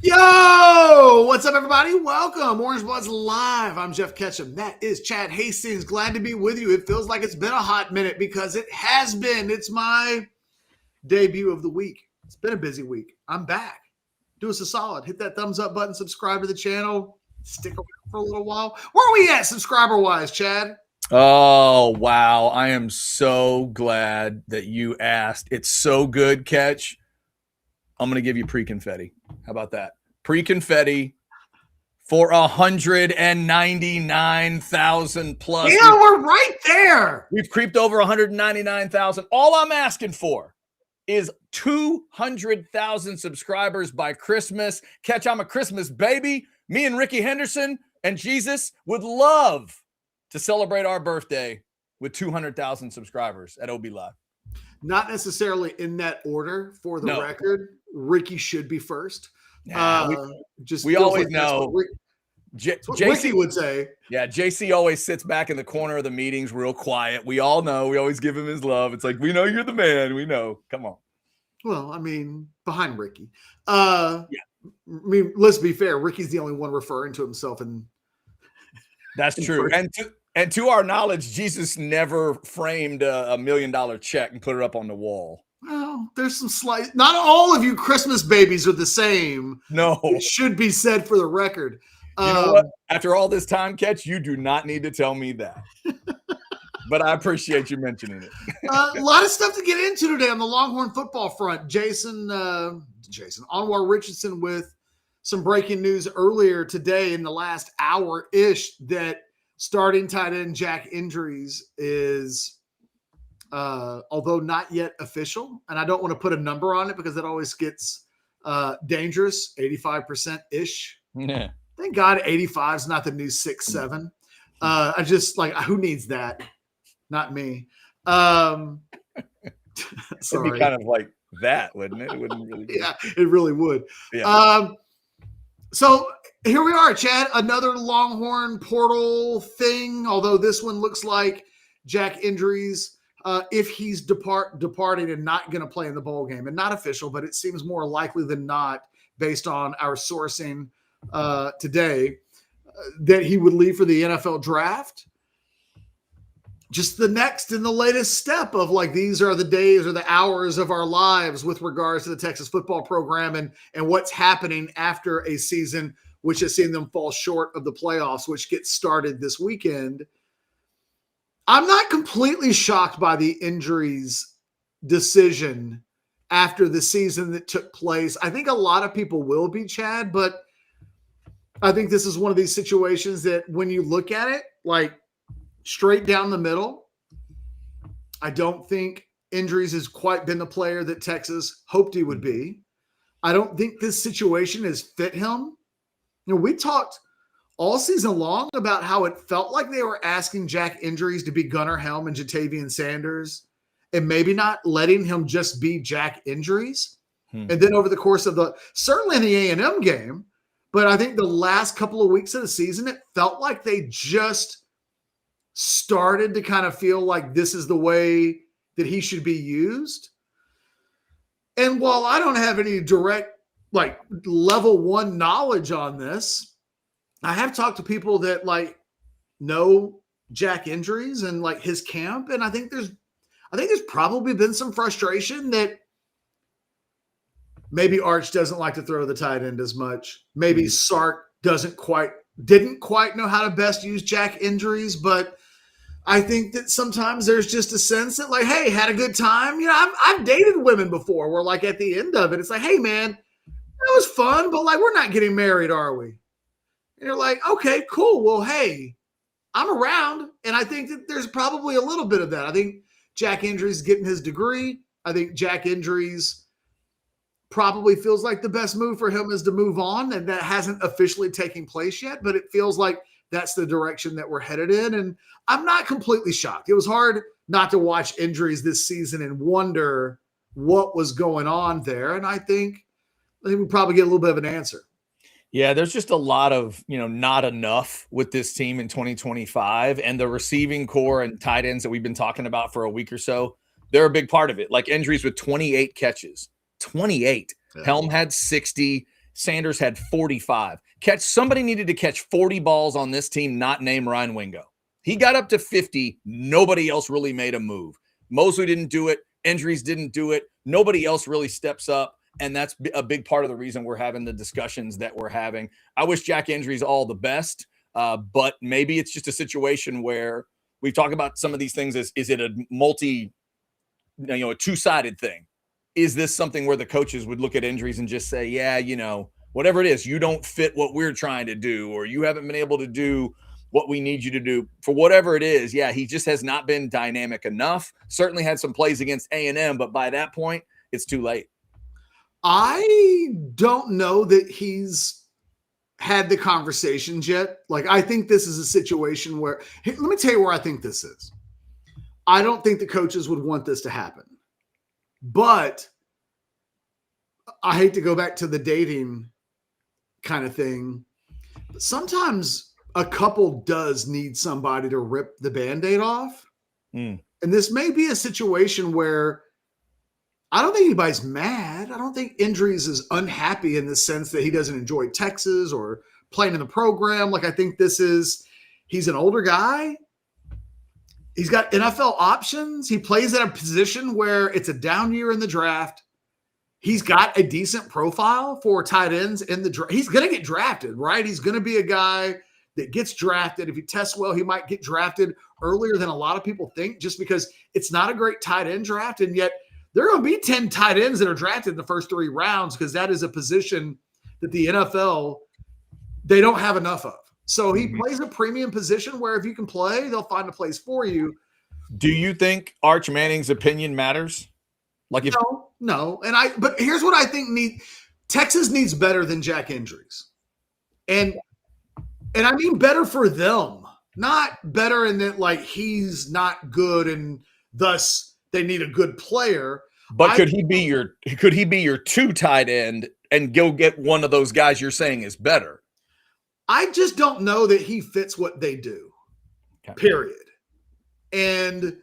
Yo, what's up, everybody? Welcome. Orange Bloods Live. I'm Jeff Ketchum. That is Chad Hastings. Glad to be with you. It feels like it's been a hot minute because it has been. It's my debut of the week. It's been a busy week. I'm back. Do us a solid. Hit that thumbs up button, subscribe to the channel, stick around for a little while. Where are we at subscriber-wise, Chad? Oh, wow. I am so glad that you asked. It's so good, Catch. I'm going to give you pre-confetti. How about that? Pre-confetti for 199,000 plus. Yeah, we're right there. We've creeped over 199,000. All I'm asking for is 200,000 subscribers by Christmas. Catch, I'm a Christmas baby. Me and Ricky Henderson and Jesus would love to celebrate our birthday with 200,000 subscribers at OB Live. Not necessarily in that order for the record. Ricky should be first. We always know. That's what Ricky would say. Yeah, JC always sits back in the corner of the meetings real quiet. We all know. We always give him his love. It's like, we know you're the man. We know. Come on. Well, I mean, behind Ricky. I mean, let's be fair. Ricky's the only one referring to himself. That's true. And to our knowledge, Jesus never framed a $1 million check and put it up on the wall. Well, there's some slight. Not all of you Christmas babies are the same. No. It should be said for the record. You know what? After all this time, Catch, you do not need to tell me that. But I appreciate you mentioning it. A lot of stuff to get into today on the Longhorn football front. Jason Anwar Richardson with some breaking news earlier today in the last hour-ish that starting tight end Jack Endries is, although not yet official, and I don't want to put a number on it because it always gets dangerous, 85%-ish. Yeah. Thank God 85 is not the new 6-7. I just like, who needs that? Not me. Sorry. It'd be kind of like that, wouldn't it? It wouldn't really be. Yeah, it really would. Yeah. So here we are, Chad. Another Longhorn portal thing, although this one looks like Jack Endries, if he's departing and not going to play in the bowl game, and not official, but it seems more likely than not, based on our sourcing today, that he would leave for the NFL draft. Just the next and the latest step of like, these are the days or the hours of our lives with regards to the Texas football program and what's happening after a season which has seen them fall short of the playoffs, which gets started this weekend. I'm not completely shocked by the Endries decision after the season that took place. I think a lot of people will be, Chad, but I think this is one of these situations that when you look at it, like, straight down the middle, I don't think Endries has quite been the player that Texas hoped he would be. I don't think this situation has fit him. You know, we talked all season long about how it felt like they were asking Jack Endries to be Gunnar Helm and Jatavian Sanders and maybe not letting him just be Jack Endries. And then over the course of certainly in the A&M game, but I think the last couple of weeks of the season, it felt like they just started to kind of feel like this is the way that he should be used. And while I don't have any direct, like, level one knowledge on this, I have talked to people that like know Jack Endries and like his camp. And I think there's probably been some frustration that maybe Arch doesn't like to throw the tight end as much. Maybe Sark didn't quite know how to best use Jack Endries, but I think that sometimes there's just a sense that like, hey, had a good time. You know, I've dated women before where like at the end of it, it's like, hey man, that was fun, but like, we're not getting married, are we? And you're like, okay, cool. Well, hey, I'm around. And I think that there's probably a little bit of that. I think Jack Endries is getting his degree. I think Jack Endries probably feels like the best move for him is to move on. And that hasn't officially taken place yet, but it feels like that's the direction that we're headed in. And I'm not completely shocked. It was hard not to watch Endries this season and wonder what was going on there. And I think we probably get a little bit of an answer. Yeah, there's just a lot of, not enough with this team in 2025. And the receiving core and tight ends that we've been talking about for a week or so, they're a big part of it. Like Endries with 28 catches. 28. Yeah. Helm had 60. Sanders had 45. Somebody needed to catch 40 balls on this team, not name Ryan Wingo. He got up to 50. Nobody else really made a move. Mosley didn't do it. Endries didn't do it. Nobody else really steps up. And that's a big part of the reason we're having the discussions that we're having. I wish Jack Endries all the best, but maybe it's just a situation where we talk about some of these things as, is it a a two-sided thing? Is this something where the coaches would look at Endries and just say, yeah, whatever it is, you don't fit what we're trying to do, or you haven't been able to do what we need you to do for whatever it is. Yeah, he just has not been dynamic enough. Certainly had some plays against A&M, but by that point, it's too late. I don't know that he's had the conversations yet. Like, I think this is a situation where, let me tell you where I think this is. I don't think the coaches would want this to happen. But I hate to go back to the dating kind of thing. But sometimes a couple does need somebody to rip the Band-Aid off. And this may be a situation where I don't think anybody's mad. I don't think Endries is unhappy in the sense that he doesn't enjoy Texas or playing in the program. Like, I think he's an older guy. He's got NFL options. He plays at a position where it's a down year in the draft. He's got a decent profile for tight ends in the draft. He's going to get drafted, right? He's going to be a guy that gets drafted. If he tests well, he might get drafted earlier than a lot of people think, just because it's not a great tight end draft. And yet there are going to be 10 tight ends that are drafted in the first 3 rounds, because that is a position that the NFL, they don't have enough of. So he plays a premium position where if you can play, they'll find a place for you. Do you think Arch Manning's opinion matters? Like, if No. But here's what I think Texas needs better than Jack Endries. And I mean better for them, not better in that like he's not good and thus they need a good player. But could he be your 2 tight end and go get one of those guys you're saying is better? I just don't know that he fits what they do, period. And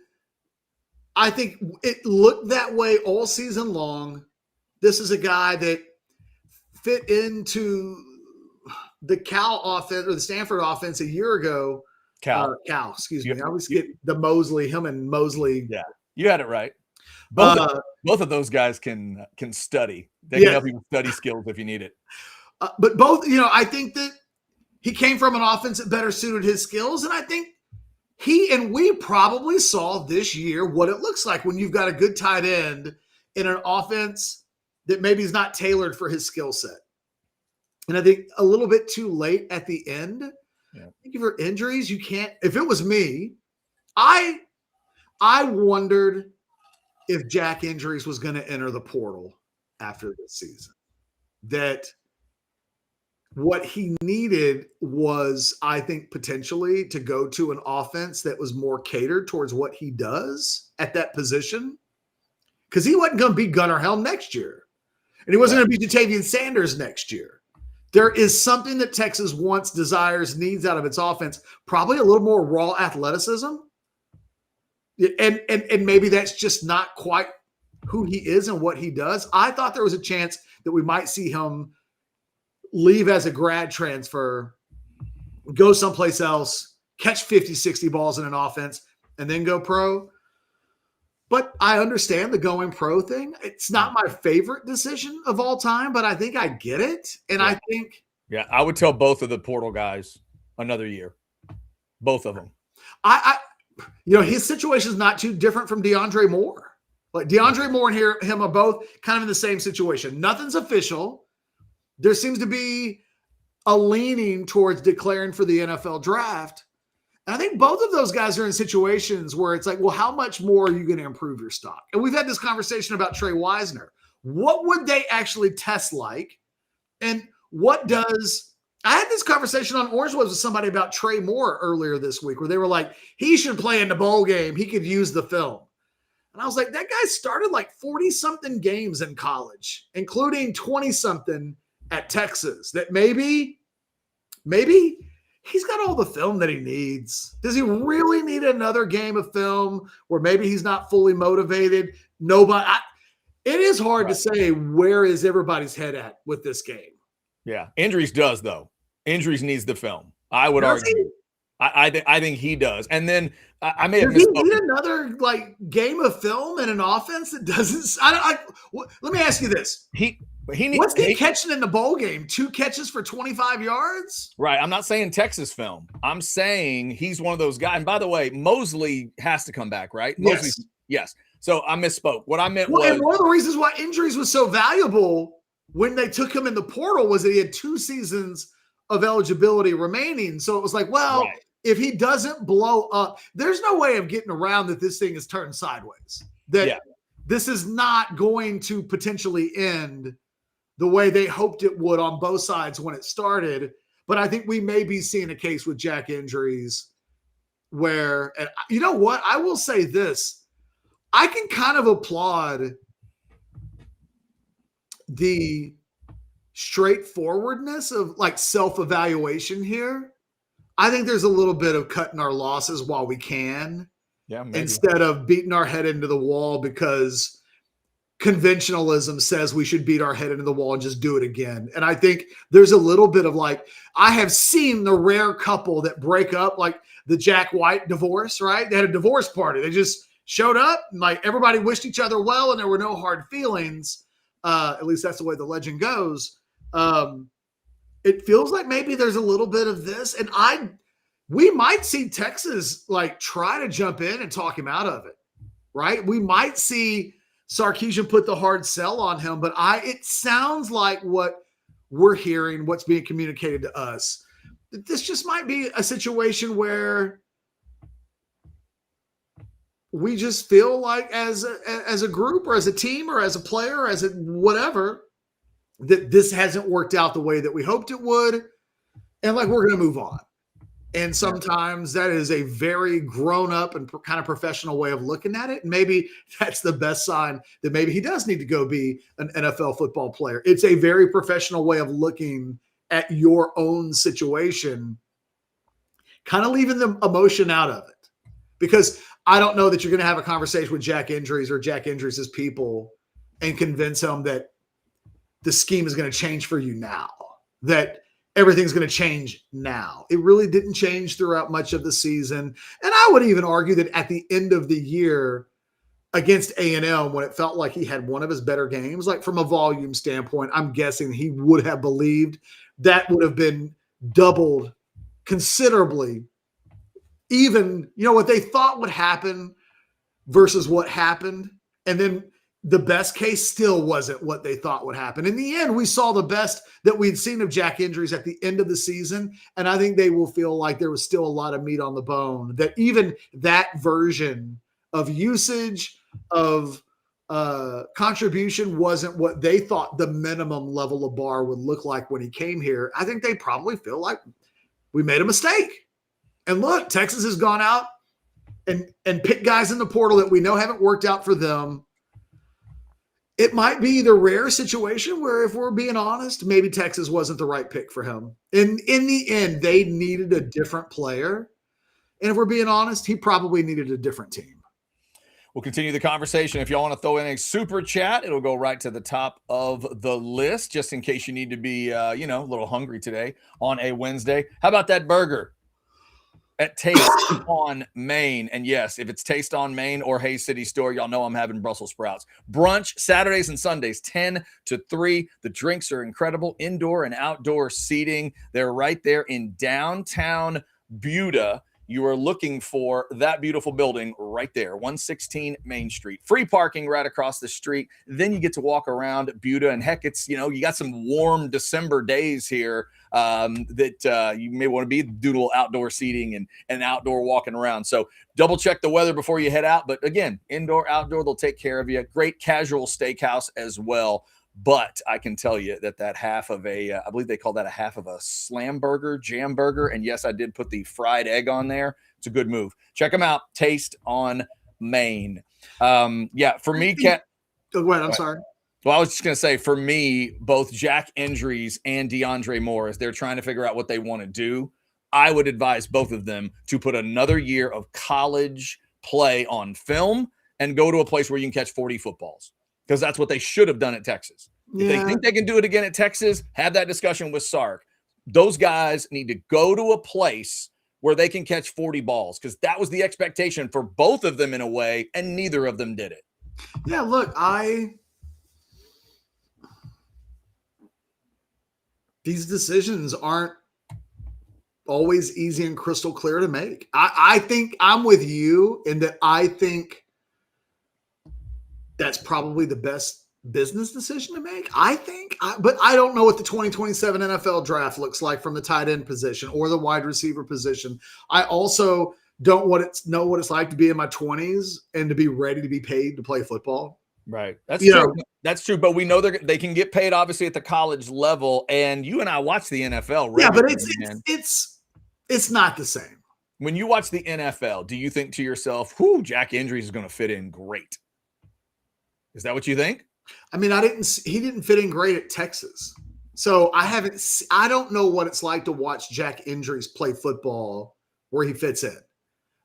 I think it looked that way all season long. This is a guy that fit into the Cal offense or the Stanford offense a year ago. Cal, excuse me. I always get the Mosley, him and Mosley. Yeah, you had it right. Both of those guys can study. They can help you with study skills if you need it. But both, I think that he came from an offense that better suited his skills. And I think we probably saw this year what it looks like when you've got a good tight end in an offense that maybe is not tailored for his skill set. And I think a little bit too late at the end. Yeah. I think for Endries, you can't. If it was me, I wondered if Jack Endries was going to enter the portal after this season. That what he needed was, I think, potentially to go to an offense that was more catered towards what he does at that position. Because he wasn't going to be Gunnar Helm next year. And he wasn't going to be Jatavian Sanders next year. There is something that Texas wants, desires, needs out of its offense. Probably a little more raw athleticism. And maybe that's just not quite who he is and what he does. I thought there was a chance that we might see him leave as a grad transfer, go someplace else, catch 50, 60 balls in an offense, and then go pro. But I understand the going pro thing. It's not my favorite decision of all time, but I think I get it. And I think. Yeah, I would tell both of the portal guys another year. Both of them. His situation is not too different from DeAndre Moore. Like DeAndre Moore and him are both kind of in the same situation. Nothing's official. There seems to be a leaning towards declaring for the NFL draft. And I think both of those guys are in situations where it's like, well, how much more are you going to improve your stock? And we've had this conversation about Trey Wisner. What would they actually test like? And I had this conversation on Orange Woods with somebody about Trey Moore earlier this week, where they were like, he should play in the bowl game. He could use the film. And I was like, that guy started like 40-something games in college, including 20-something at Texas, that maybe he's got all the film that he needs. Does he really need another game of film where maybe he's not fully motivated? It is hard to say where is everybody's head at with this game. Yeah. Endries does, though. Endries needs the film. I would Does argue. he? I think he does. And then I may have Does he misspoken. need another like game of film and an offense that doesn't? Let me ask you this: He What's he catching in the bowl game? 2 catches for 25 yards? Right. I'm not saying Texas film. I'm saying he's one of those guys. And by the way, Mosley has to come back, right? Mosley, yes. So I misspoke. What I meant was, and one of the reasons why Endries was so valuable when they took him in the portal was that he had 2 seasons of eligibility remaining. So it was like, well, right. If he doesn't blow up, there's no way of getting around that this thing is turned sideways. That this is not going to potentially end the way they hoped it would on both sides when it started. But I think we may be seeing a case with Jack Endries where, and you know what? I will say this. I can kind of applaud the straightforwardness of like self-evaluation here. I think there's a little bit of cutting our losses while we can. Yeah, maybe. Instead of beating our head into the wall because conventionalism says we should beat our head into the wall and just do it again. And I think there's a little bit of like, I have seen the rare couple that break up, like the Jack White divorce, right? They had a divorce party. They just showed up and like everybody wished each other well and there were no hard feelings. At least that's the way the legend goes. It feels like maybe there's a little bit of this, and we might see Texas like try to jump in and talk him out of it, right? We might see Sarkisian put the hard sell on him, but it sounds like what we're hearing, what's being communicated to us, that this just might be a situation where we just feel like as a group or as a team or as a player or as a whatever, that this hasn't worked out the way that we hoped it would. And like, we're going to move on. And sometimes that is a very grown up and kind of professional way of looking at it. And maybe that's the best sign that maybe he does need to go be an NFL football player. It's a very professional way of looking at your own situation, kind of leaving the emotion out of it. Because I don't know that you're going to have a conversation with Jack Endries or Jack Endries' people and convince him that the scheme is going to change for you now, that everything's going to change now. It really didn't change throughout much of the season. And I would even argue that at the end of the year against A&M, when it felt like he had one of his better games, like from a volume standpoint, I'm guessing he would have believed that would have been doubled considerably. Even, what they thought would happen versus what happened. And then the best case still wasn't what they thought would happen. In the end, we saw the best that we'd seen of Jack Endries at the end of the season. And I think they will feel like there was still a lot of meat on the bone, that even that version of usage, of contribution wasn't what they thought the minimum level of bar would look like when he came here. I think they probably feel like we made a mistake. And look, Texas has gone out and picked guys in the portal that we know haven't worked out for them. It might be the rare situation where, if we're being honest, maybe Texas wasn't the right pick for him. In the end, they needed a different player. And if we're being honest, he probably needed a different team. We'll continue the conversation. If y'all want to throw in a super chat, it'll go right to the top of the list, just in case you need to be, a little hungry today on a Wednesday. How about that burger at Taste on Main? And yes, if it's Taste on Main or Hayes City Store, y'all know I'm having Brussels sprouts. Brunch Saturdays and Sundays, 10 to 3. The drinks are incredible. Indoor and outdoor seating. They're right there in downtown Buda. You are looking for that beautiful building right there, 116 Main Street. Free parking right across the street. Then you get to walk around Buda. And heck, it's, you got some warm December days here that you may want to be doodle outdoor seating and outdoor walking around. So double check the weather before you head out. But again, indoor, outdoor, they'll take care of you. Great casual steakhouse as well. But I can tell you that half of I believe they call that a half of a slam burger, jam burger. And yes, I did put the fried egg on there. It's a good move. Check them out. Taste on Main. For me, Kat. Go ahead. I'm sorry. Well, I was just going to say, for me, both Jack Endries and DeAndre Morris, they're trying to figure out what they want to do. I would advise both of them to put another year of college play on film and go to a place where you can catch 40 footballs, because that's what they should have done at Texas. If they think they can do it again at Texas, have that discussion with Sark. Those guys need to go to a place where they can catch 40 balls, because that was the expectation for both of them in a way, and neither of them did it. Yeah, look, these decisions aren't always easy and crystal clear to make. I think I'm with you in that I think that's probably the best business decision to make, I think. But I don't know what the 2027 NFL draft looks like from the tight end position or the wide receiver position. I also don't know what it's like to be in my 20s and to be ready to be paid to play football. Right. That's true. That's true. But we know they can get paid, obviously, at the college level. And you and I watch the NFL regularly. Yeah, but it's not the same. When you watch the NFL, do you think to yourself, whoo, Jack Endries is going to fit in great? Is that what you think? I mean, he didn't fit in great at Texas. So I don't know what it's like to watch Jack Endries play football where he fits in.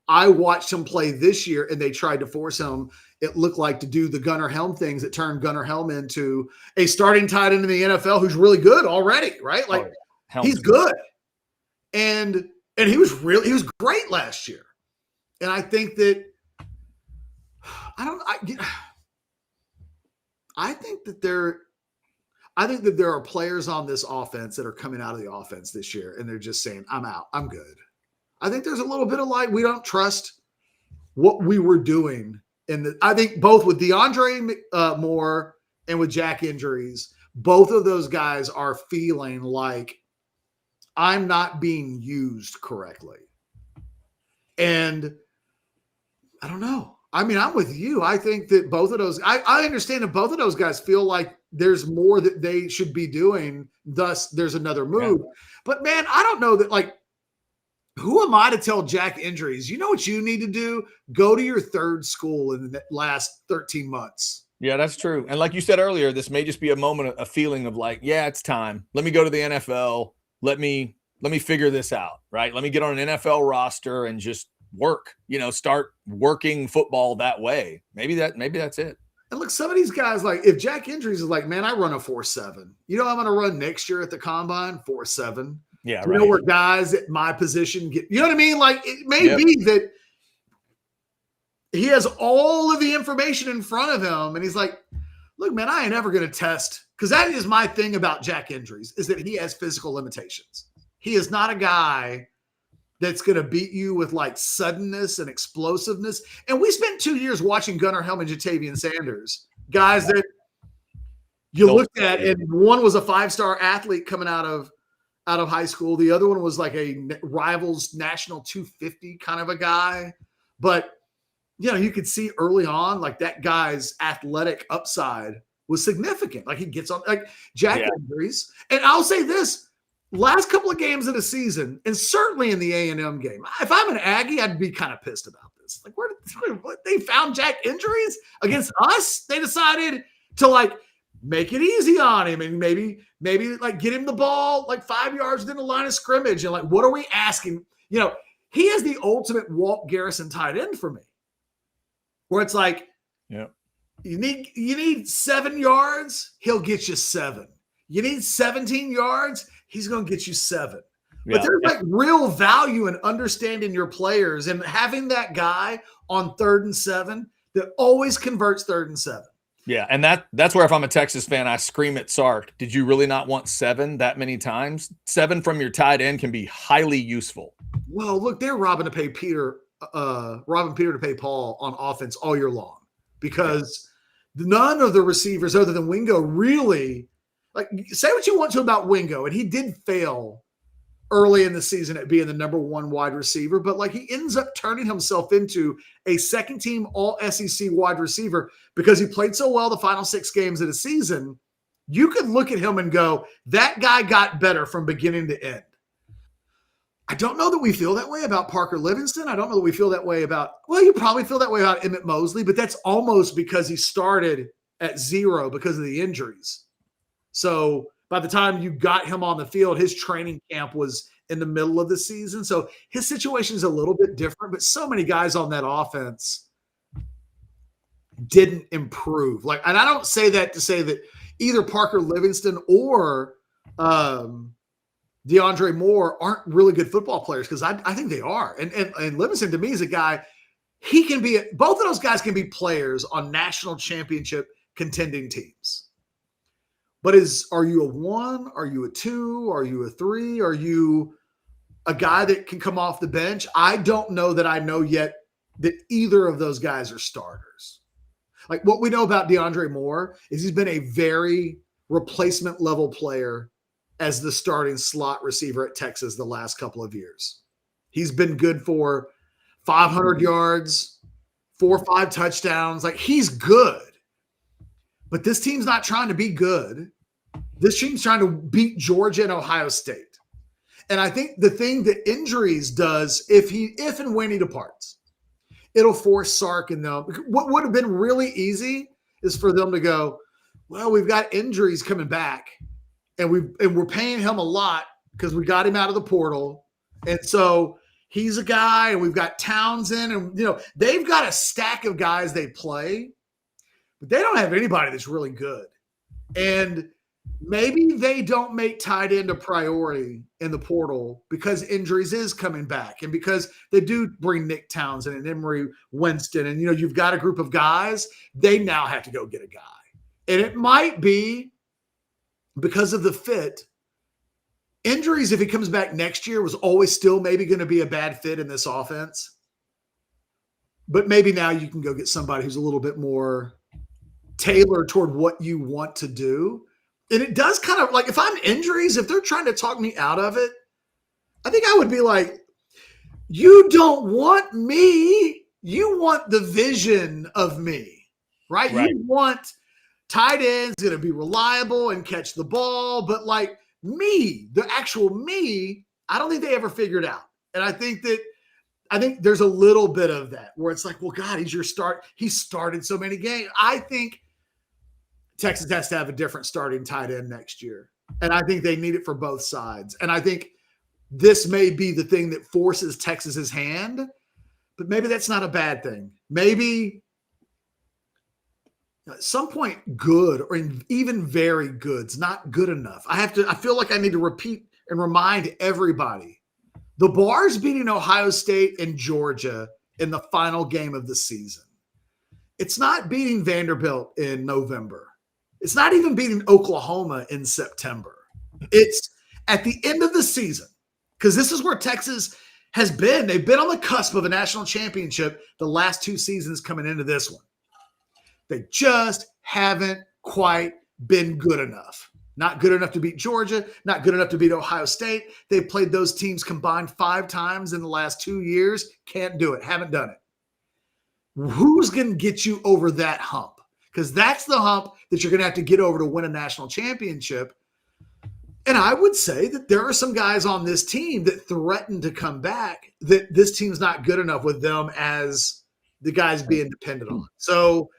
I watched him play this year, and they tried to force him, it looked like, to do the Gunnar Helm things that turned Gunnar Helm into a starting tight end in the NFL who's really good already, right? Like, he's good. And he was great last year. And I think that I think that there are players on this offense that are coming out of the offense this year, and they're just saying, I'm out. I'm good. I think there's a little bit of like, we don't trust what we were doing. I think both with DeAndre Moore and with Jack Endries, both of those guys are feeling like I'm not being used correctly. And I don't know. I mean, I'm with you. I think that both of those, I understand that both of those guys feel like there's more that they should be doing. Thus, there's another move. Yeah. But man, I don't know that, like, who am I to tell Jack Endries, you know what you need to do? Go to your third school in the last 13 months. Yeah, that's true. And like you said earlier, this may just be a moment, a feeling of like, yeah, it's time. Let me go to the NFL. Let me figure this out, right? Let me get on an NFL roster and just work, start working football that way. Maybe that's it. And look, some of these guys, like, if Jack Endries is like, man, I run a 4.7. You know, I'm going to run next year at the combine 4.7. Yeah, right. You know where guys at my position get, you know what I mean? Like, it may be that he has all of the information in front of him, and he's like, look, man, I ain't ever going to test, because that is my thing about Jack Endries, is that he has physical limitations. He is not a guy that's going to beat you with like suddenness and explosiveness. And we spent 2 years watching Gunnar Helm and Jatavian Sanders, guys that you looked at, and one was a 5-star athlete coming out of high school. The other one was like a Rivals National 250 kind of a guy. But, you could see early on, like, that guy's athletic upside was significant. Like, he gets on, like, Jack Endries. And I'll say this, last couple of games of the season, and certainly in the A&M game, if I'm an Aggie, I'd be kind of pissed about this. Like, where they found Jack Endries against us? They decided to, like, make it easy on him and maybe like get him the ball like 5 yards within the line of scrimmage. And like, what are we asking? He is the ultimate Walt Garrison tight end for me, where it's like, you need 7 yards, he'll get you 7. You need 17 yards, he's going to get you 7. Yeah. But there's like real value in understanding your players and having that guy on 3rd and 7 that always converts 3rd and 7. Yeah, and that's where, if I'm a Texas fan, I scream at Sark, did you really not want 7 that many times? 7 from your tight end can be highly useful. Well, look, they're robbing Peter to pay Paul on offense all year long, because none of the receivers other than Wingo really, like, say what you want to about Wingo, and he did fail early in the season at being the number 1 wide receiver, but like, he ends up turning himself into a second-team all-SEC wide receiver because he played so well the final 6 games of the season. You could look at him and go, that guy got better from beginning to end. I don't know that we feel that way about Parker Livingston. I don't know that we feel that way about, well, you probably feel that way about Emmett Mosley, but that's almost because he started at 0 because of the injuries. So by the time you got him on the field, his training camp was in the middle of the season. So his situation is a little bit different, but so many guys on that offense didn't improve. Like, and I don't say that to say that either Parker Livingston or DeAndre Moore aren't really good football players, because I think they are. And Livingston to me is a guy, he can be, both of those guys can be players on national championship contending teams. But are you a 1? Are you a 2? Are you a 3? Are you a guy that can come off the bench? I don't know that I know yet that either of those guys are starters. Like, what we know about DeAndre Moore is he's been a very replacement level player as the starting slot receiver at Texas the last couple of years. He's been good for 500 yards, 4 or 5 touchdowns. Like, he's good. But this team's not trying to be good. This team's trying to beat Georgia and Ohio State. And I think the thing that Endries does, if and when he departs, it'll force Sark and them. What would have been really easy is for them to go, well, we've got Endries coming back, and we're paying him a lot because we got him out of the portal. And so he's a guy, and we've got Townsend, and they've got a stack of guys they play, but they don't have anybody that's really good. And maybe they don't make tight end a priority in the portal because Endries is coming back, and because they do bring Nick Townsend and Emery Winston, and you've got a group of guys. They now have to go get a guy. And it might be because of the fit. Endries, if he comes back next year, was always still maybe going to be a bad fit in this offense. But maybe now you can go get somebody who's a little bit more tailored toward what you want to do. And it does kind of, like, if I'm Endries, if they're trying to talk me out of it, I think I would be like, you don't want me. You want the vision of me, right? You want tight ends going to be reliable and catch the ball. But like me, the actual me, I don't think they ever figured out. And I think there's a little bit of that where it's like, well, God, he's your start. He started so many games. I think Texas has to have a different starting tight end next year. And I think they need it for both sides. And I think this may be the thing that forces Texas's hand, but maybe that's not a bad thing. Maybe at some point good, or even very good's not good enough. I feel like I need to repeat and remind everybody. The Bar's beating Ohio State and Georgia in the final game of the season. It's not beating Vanderbilt in November. It's not even beating Oklahoma in September. It's at the end of the season, because this is where Texas has been. They've been on the cusp of a national championship the last 2 seasons coming into this one. They just haven't quite been good enough. Not good enough to beat Georgia, not good enough to beat Ohio State. They've played those teams combined 5 times in the last 2 years. Can't do it. Haven't done it. Who's going to get you over that hump? Because that's the hump that you're going to have to get over to win a national championship. And I would say that there are some guys on this team that threaten to come back, that this team's not good enough with them as the guys being dependent on. So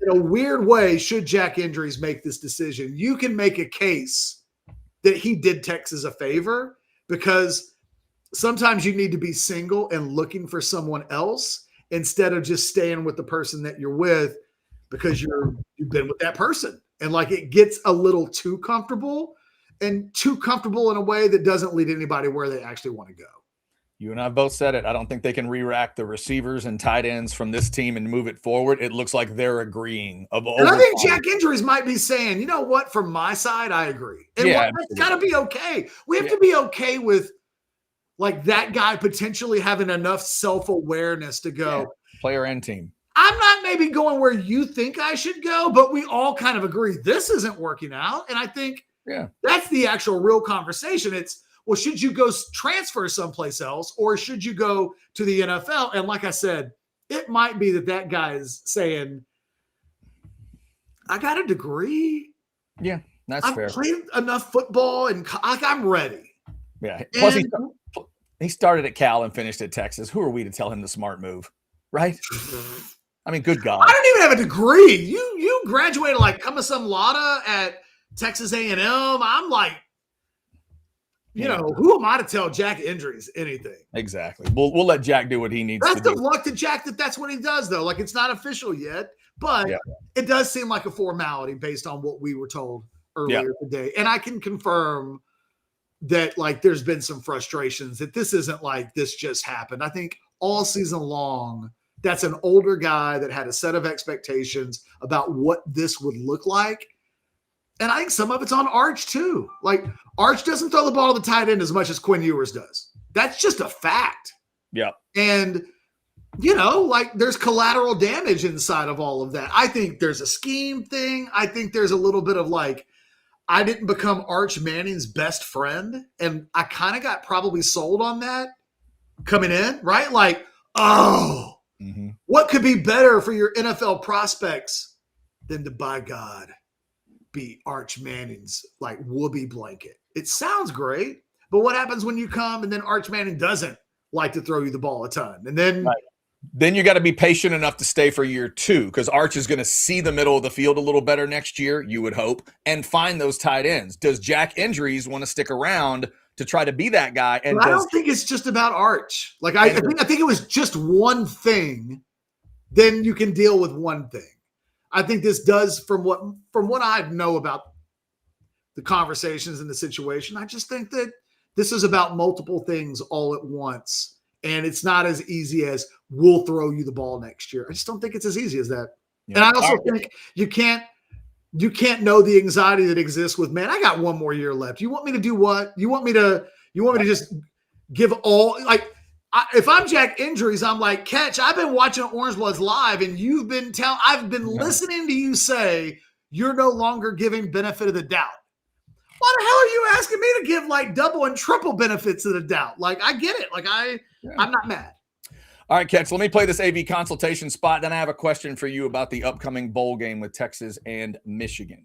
in a weird way, should Jack Endries make this decision, you can make a case that he did Texas a favor, because sometimes you need to be single and looking for someone else instead of just staying with the person that you're with because you've been with that person. And like, it gets a little too comfortable, and too comfortable in a way that doesn't lead anybody where they actually want to go. You and I both said it. I don't think they can re-rack the receivers and tight ends from this team and move it forward. It looks like they're agreeing. And I think Jack Endries might be saying, you know what, from my side, I agree. And that's got to be okay. We have to be okay with like that guy potentially having enough self-awareness to go. Player and team. I'm not maybe going where you think I should go, but we all kind of agree this isn't working out. And I think that's the actual real conversation. It's, well, should you go transfer someplace else, or should you go to the NFL? And like I said, it might be that guy is saying, I got a degree. Yeah, that's fair. I've played enough football and I'm ready. Yeah. Plus he started at Cal and finished at Texas. Who are we to tell him the smart move? Right? I mean, good God. I don't even have a degree. You graduated like cum laude at Texas A&M. I'm like, who am I to tell Jack Endries anything? Exactly. We'll let Jack do what he needs to do. Best of luck to Jack that's what he does, though. Like, it's not official yet, But Yeah. it does seem like a formality based on what we were told earlier today. And I can confirm that like there's been some frustrations that this isn't like this just happened. I think all season long, that's an older guy that had a set of expectations about what this would look like. And I think some of it's on Arch too. Like Arch doesn't throw the ball to the tight end as much as Quinn Ewers does. That's just a fact. Yeah. And you know, like there's collateral damage inside of all of that. I think there's a scheme thing. I think there's a little bit of like, I didn't become Arch Manning's best friend. And I kind of got probably sold on that coming in, right? Like, oh, what could be better for your NFL prospects than to, by God, be Arch Manning's like whoopee blanket? It sounds great, but what happens when you come and then Arch Manning doesn't like to throw you the ball a ton? And then Then you got to be patient enough to stay for year 2 because Arch is going to see the middle of the field a little better next year, you would hope, and find those tight ends. Does Jack Endries want to stick around to try to be that guy? And I don't think it's just about Arch. Like I think it was just one thing. Then you can deal with one thing. I think this does, from what I know about the conversations and the situation, I just think that this is about multiple things all at once. And it's not as easy as we'll throw you the ball next year. I just don't think it's as easy as that. Yeah. And I also think you can't know the anxiety that exists with, man, I got one more year left. You want me to do what? You want me to just give all, like, if I'm Jack Endries, I'm like, Catch, I've been watching Orange Bloods live and I've been listening to you say you're no longer giving benefit of the doubt. Why the hell are you asking me to give like double and triple benefits of the doubt? Like, I get it. Like I'm not mad. All right, Catch, let me play this AV consultation spot. Then I have a question for you about the upcoming bowl game with Texas and Michigan.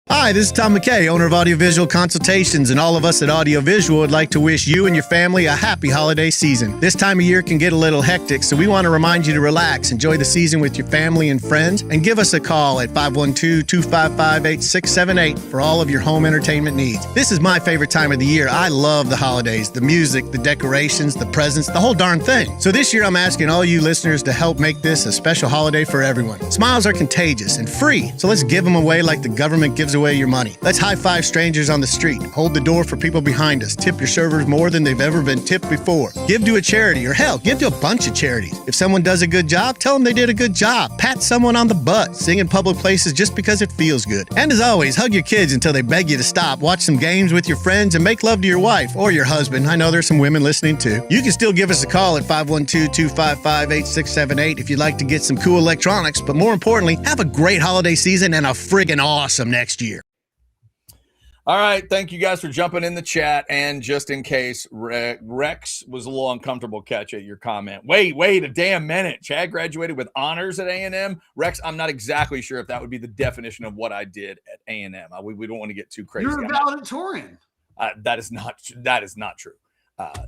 Hi, this is Tom McKay, owner of Audiovisual Consultations, and all of us at Audiovisual would like to wish you and your family a happy holiday season. This time of year can get a little hectic, so we want to remind you to relax, enjoy the season with your family and friends, and give us a call at 512-255-8678 for all of your home entertainment needs. This is my favorite time of the year. I love the holidays, the music, the decorations, the presents, the whole darn thing. So this year I'm asking all you listeners to help make this a special holiday for everyone. Smiles are contagious and free, so let's give them away like the government gives away your money. Let's high-five strangers on the street, hold the door for people behind us, tip your servers more than they've ever been tipped before, give to a charity, or hell, give to a bunch of charities. If someone does a good job, tell them they did a good job. Pat someone on the butt, sing in public places just because it feels good. And as always, hug your kids until they beg you to stop, watch some games with your friends, and make love to your wife or your husband. I know there's some women listening too. You can still give us a call at 512-255-8678 if you'd like to get some cool electronics, but more importantly, have a great holiday season and a friggin' awesome next year. All right. Thank you guys for jumping in the chat. And just in case, Rex was a little uncomfortable, Catch, at your comment. Wait a damn minute. Chad graduated with honors at A&M. Rex, I'm not exactly sure if that would be the definition of what I did at A&M. We don't want to get too crazy. You're a valedictorian. That is not true.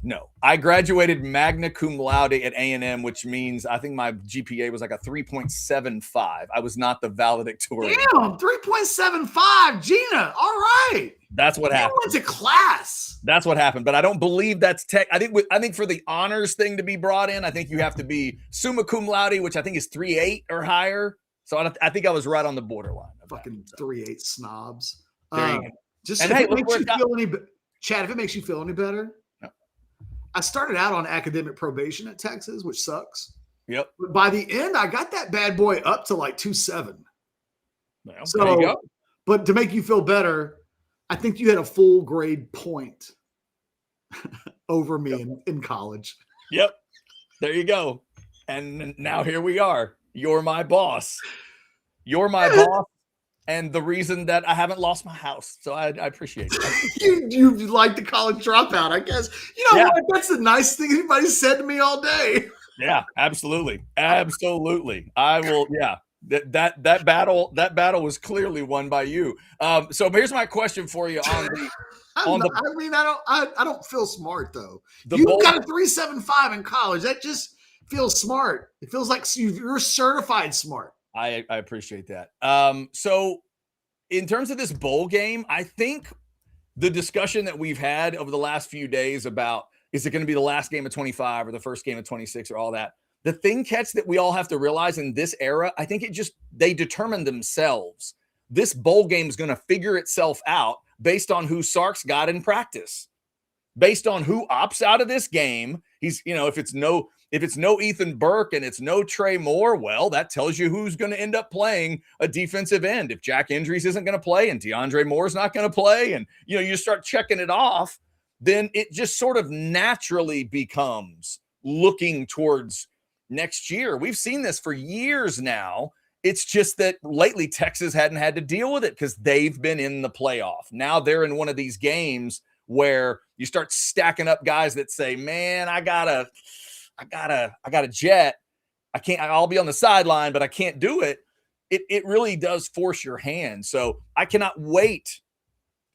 No, I graduated magna cum laude at A&M, which means I think my GPA was like a 3.75. I was not the valedictorian. Damn, 3.75, Gina. All right. That's what happened. You went to class. That's what happened, but I don't believe that's I think for the honors thing to be brought in, I think you have to be summa cum laude, which I think is 3.8 or higher. So I think I was right on the borderline. Fucking 3.8 snobs. There you go. Just if it makes you feel any, Chad, if it makes you feel any better. I started out on academic probation at Texas, which sucks. Yep. But by the end, I got that bad boy up to like 2.7. Well, so, there you go. But to make you feel better, I think you had a full grade point over me in college. Yep. There you go. And now here we are. You're my boss. You're my boss. And the reason that I haven't lost my house. So I appreciate it. you like the college dropout, I guess. You know what? That's the nice thing anybody said to me all day. Yeah, absolutely. Absolutely. I will. Yeah. That battle was clearly won by you. So here's my question for you I don't feel smart though. You got a 3.75 in college. That just feels smart. It feels like you're certified smart. I appreciate that. So in terms of this bowl game, I think the discussion that we've had over the last few days about, is it going to be the last game of 25 or the first game of 26 or all that? The thing, Catch, that we all have to realize in this era, I think they determine themselves. This bowl game is going to figure itself out based on who Sark's got in practice, based on who opts out of this game. He's, if it's no Ethan Burke and it's no Trey Moore, well, that tells you who's going to end up playing a defensive end. If Jack Endries isn't going to play and DeAndre Moore's not going to play, and you start checking it off, then it just sort of naturally becomes looking towards next year. We've seen this for years now. It's just that lately Texas hadn't had to deal with it because they've been in the playoff. Now they're in one of these games where you start stacking up guys that say, man, I got a jet. I'll be on the sideline, but I can't do it. It really does force your hand. So I cannot wait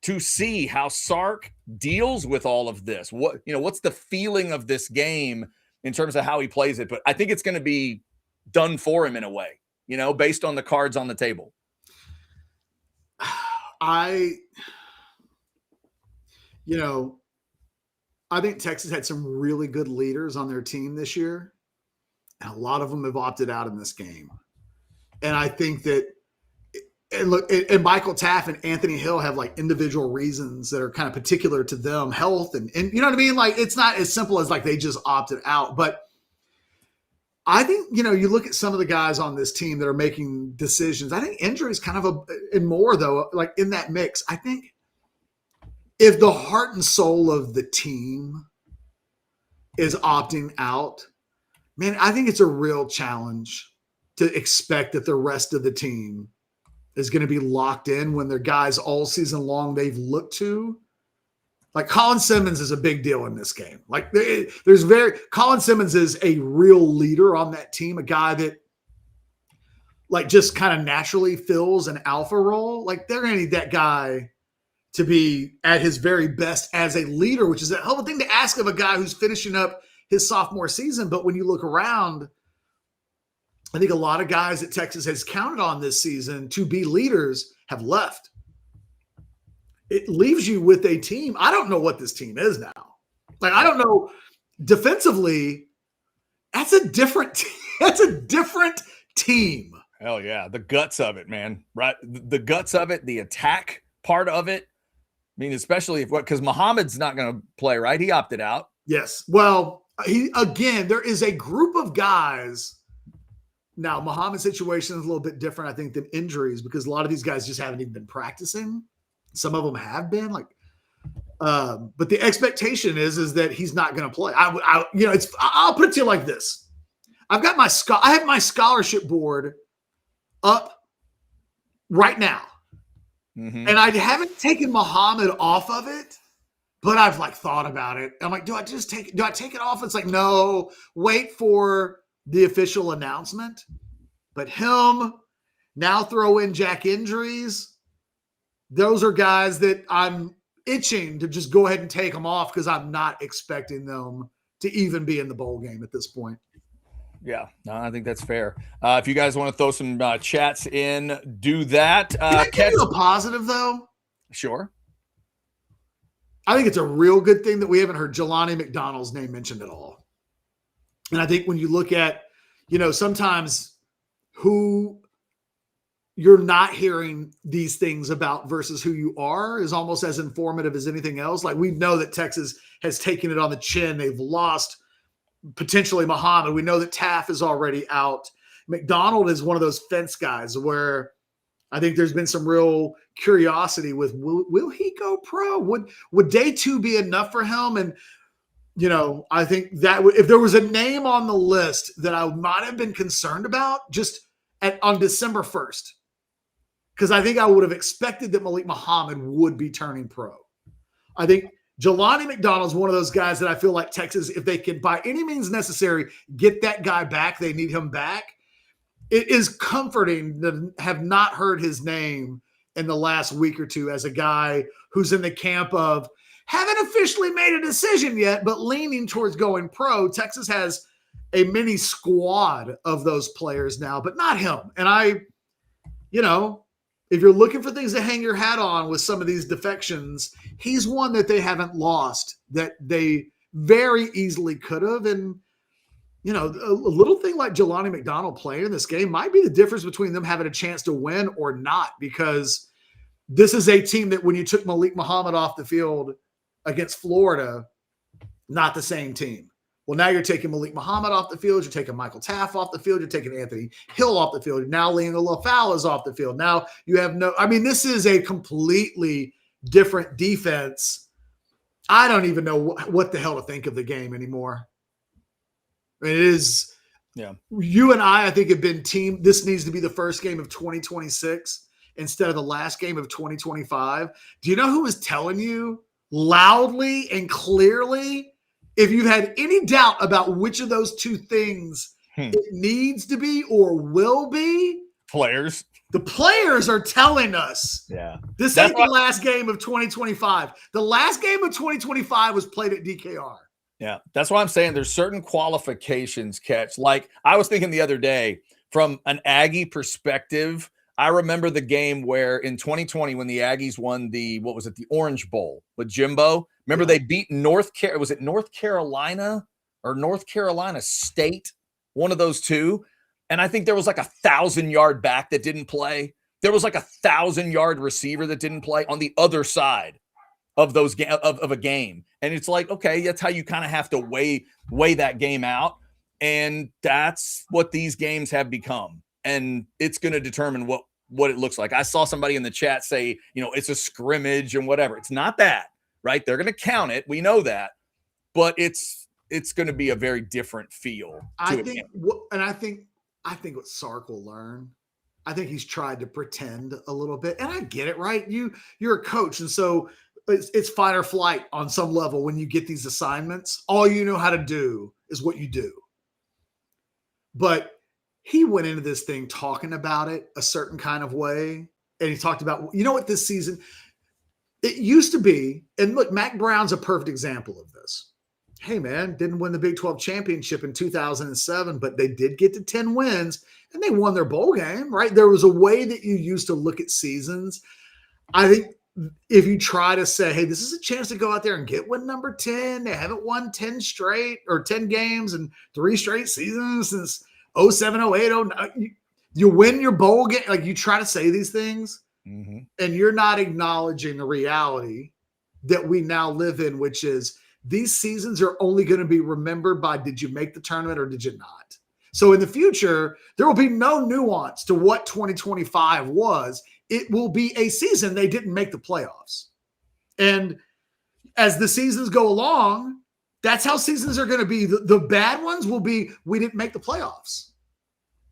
to see how Sark deals with all of this. What's the feeling of this game in terms of how he plays it? But I think it's going to be done for him in a way, based on the cards on the table. I think Texas had some really good leaders on their team this year, and a lot of them have opted out in this game. And I think that, and Michael Taft and Anthony Hill have like individual reasons that are kind of particular to them, health, and you know what I mean? Like, it's not as simple as like they just opted out. But I think, you look at some of the guys on this team that are making decisions. I think Endries kind of and more though, like in that mix. I think if the heart and soul of the team is opting out, man, I think it's a real challenge to expect that the rest of the team is going to be locked in when they're guys all season long they've looked to. Like Colin Simmons is a big deal in this game. Like Colin Simmons is a real leader on that team, a guy that like just kind of naturally fills an alpha role. Like they're going to need that guy to be at his very best as a leader, which is a hell of a thing to ask of a guy who's finishing up his sophomore season. But when you look around, I think a lot of guys that Texas has counted on this season to be leaders have left. It leaves you with a team. I don't know what this team is now. Like, I don't know. Defensively, that's a different team. Hell yeah. The guts of it, man. Right? The guts of it, the attack part of it. I mean, especially because Muhammad's not going to play, right? He opted out. Yes. Well, there is a group of guys. Now, Muhammad's situation is a little bit different, I think, than Endries, because a lot of these guys just haven't even been practicing. Some of them have been but the expectation is that he's not going to play. I'll put it to you like this. I have my scholarship board up right now. Mm-hmm. And I haven't taken Muhammad off of it, but I've like thought about it. I'm like, do I take it off? It's like, no, wait for the official announcement. But him, now throw in Jack Endries. Those are guys that I'm itching to just go ahead and take them off because I'm not expecting them to even be in the bowl game at this point. Yeah, no, I think that's fair. If you guys want to throw some chats in, do that. Can I give you a positive, though? Sure. I think it's a real good thing that we haven't heard Jelani McDonald's name mentioned at all. And I think when you look at, sometimes who you're not hearing these things about versus who you are is almost as informative as anything else. Like, we know that Texas has taken it on the chin. They've lost potentially Muhammad. We know that Taft is already out. McDonald is one of those fence guys where I think there's been some real curiosity with, will he go pro? Would day 2 be enough for him? And, I think that if there was a name on the list that I might have been concerned about just on December 1st, because I think I would have expected that Malik Muhammad would be turning pro. I think Jelani McDonald is one of those guys that I feel like Texas, if they can by any means necessary get that guy back, they need him back. It is comforting to have not heard his name in the last week or two as a guy who's in the camp of haven't officially made a decision yet, but leaning towards going pro. Texas has a mini squad of those players now, but not him. And if you're looking for things to hang your hat on with some of these defections, he's one that they haven't lost that they very easily could have. And, a little thing like Jelani McDonald playing in this game might be the difference between them having a chance to win or not, because this is a team that when you took Malik Muhammad off the field against Florida, not the same team. Well, now you're taking Malik Muhammad off the field. You're taking Michael Taft off the field. You're taking Anthony Hill off the field. Now Leonard LaFau is off the field. Now you have this is a completely different defense. I don't even know what the hell to think of the game anymore. It is, you and I think, have been team. This needs to be the first game of 2026 instead of the last game of 2025. Do you know who is telling you loudly and clearly, if you had any doubt about which of those two things it needs to be or will be? Players. The players are telling us. Yeah. This ain't the last game of 2025. The last game of 2025 was played at DKR. Yeah. That's why I'm saying there's certain qualifications, Catch. Like I was thinking the other day, from an Aggie perspective, I remember the game where in 2020 when the Aggies won the Orange Bowl with Jimbo. Remember they beat North Carolina or North Carolina State, one of those two. And I think there was like 1,000-yard back that didn't play. There was like 1,000-yard receiver that didn't play on the other side of those of a game. And it's like, okay, that's how you kind of have to weigh that game out. And that's what these games have become. And it's going to determine what it looks like. I saw somebody in the chat say, it's a scrimmage and whatever. It's not that, right? They're going to count it. We know that. But it's going to be a very different feel. I think what Sark will learn, I think he's tried to pretend a little bit. And I get it, right? You're a coach. And so it's fight or flight on some level when you get these assignments. All you know how to do is what you do. But he went into this thing talking about it a certain kind of way. And he talked about, what this season, it used to be, and look, Mac Brown's a perfect example of this. Hey, man, didn't win the Big 12 championship in 2007, but they did get to 10 wins, and they won their bowl game, right? There was a way that you used to look at seasons. I think if you try to say, hey, this is a chance to go out there and get win number 10, they haven't won 10 straight or 10 games in 3 straight seasons since 07, 08, 09. You win your bowl game. Like, you try to say these things, and you're not acknowledging the reality that we now live in, which is these seasons are only going to be remembered by did you make the tournament or did you not? So in the future, there will be no nuance to what 2025 was. It will be a season they didn't make the playoffs. And as the seasons go along, that's how seasons are going to be. The bad ones will be, we didn't make the playoffs.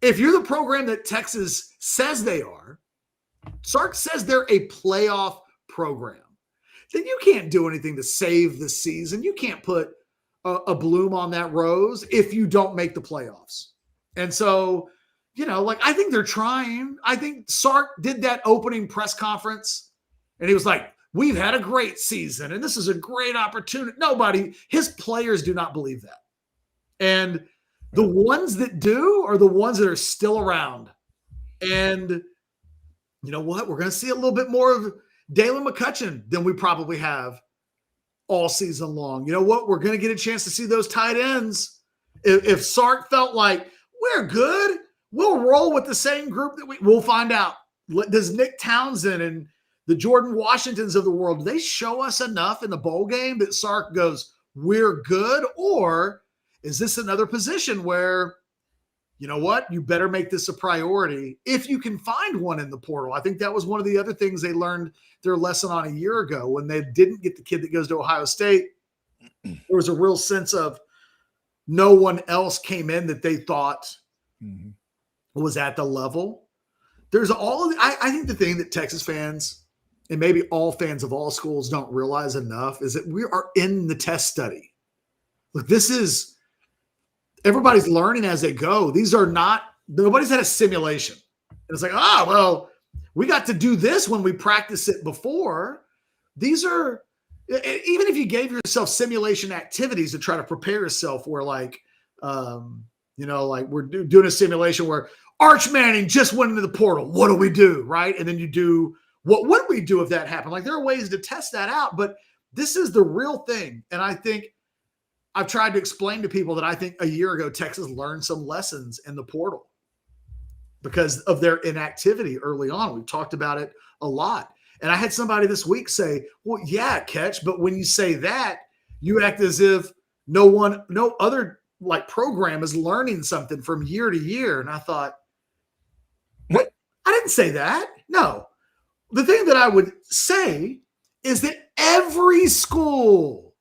If you're the program that Texas says they are, Sark says they're a playoff program, then you can't do anything to save the season. You can't put a bloom on that rose if you don't make the playoffs. And so, I think they're trying. I think Sark did that opening press conference, and he was like, we've had a great season, and this is a great opportunity. His players do not believe that. And the ones that do are the ones that are still around. And you know what? We're going to see a little bit more of Dalen McCutcheon than we probably have all season long. You know what? We're going to get a chance to see those tight ends. If Sark felt like we're good, we'll roll with the same group we'll find out. Does Nick Townsend and the Jordan Washingtons of the world, do they show us enough in the bowl game that Sark goes, we're good? Or is this another position where, you know what, you better make this a priority if you can find one in the portal? I think that was one of the other things they learned their lesson on a year ago when they didn't get the kid that goes to Ohio State. There was a real sense of no one else came in that they thought was at the level. There's I think the thing that Texas fans and maybe all fans of all schools don't realize enough is that we are in the test study. Look, everybody's learning as they go. Nobody's had a simulation. And it's like, we got to do this when we practiced it before. These are, even if you gave yourself simulation activities to try to prepare yourself where we're doing a simulation where Arch Manning just went into the portal. What do we do? Right. And then you do, what would we do if that happened? Like, there are ways to test that out, but this is the real thing. And I think I've tried to explain to people that I think a year ago, Texas learned some lessons in the portal because of their inactivity early on. We've talked about it a lot. And I had somebody this week say, well, yeah, Catch, but when you say that, you act as if no other like program is learning something from year to year. And I thought, what? I didn't say that. No. The thing that I would say is that every school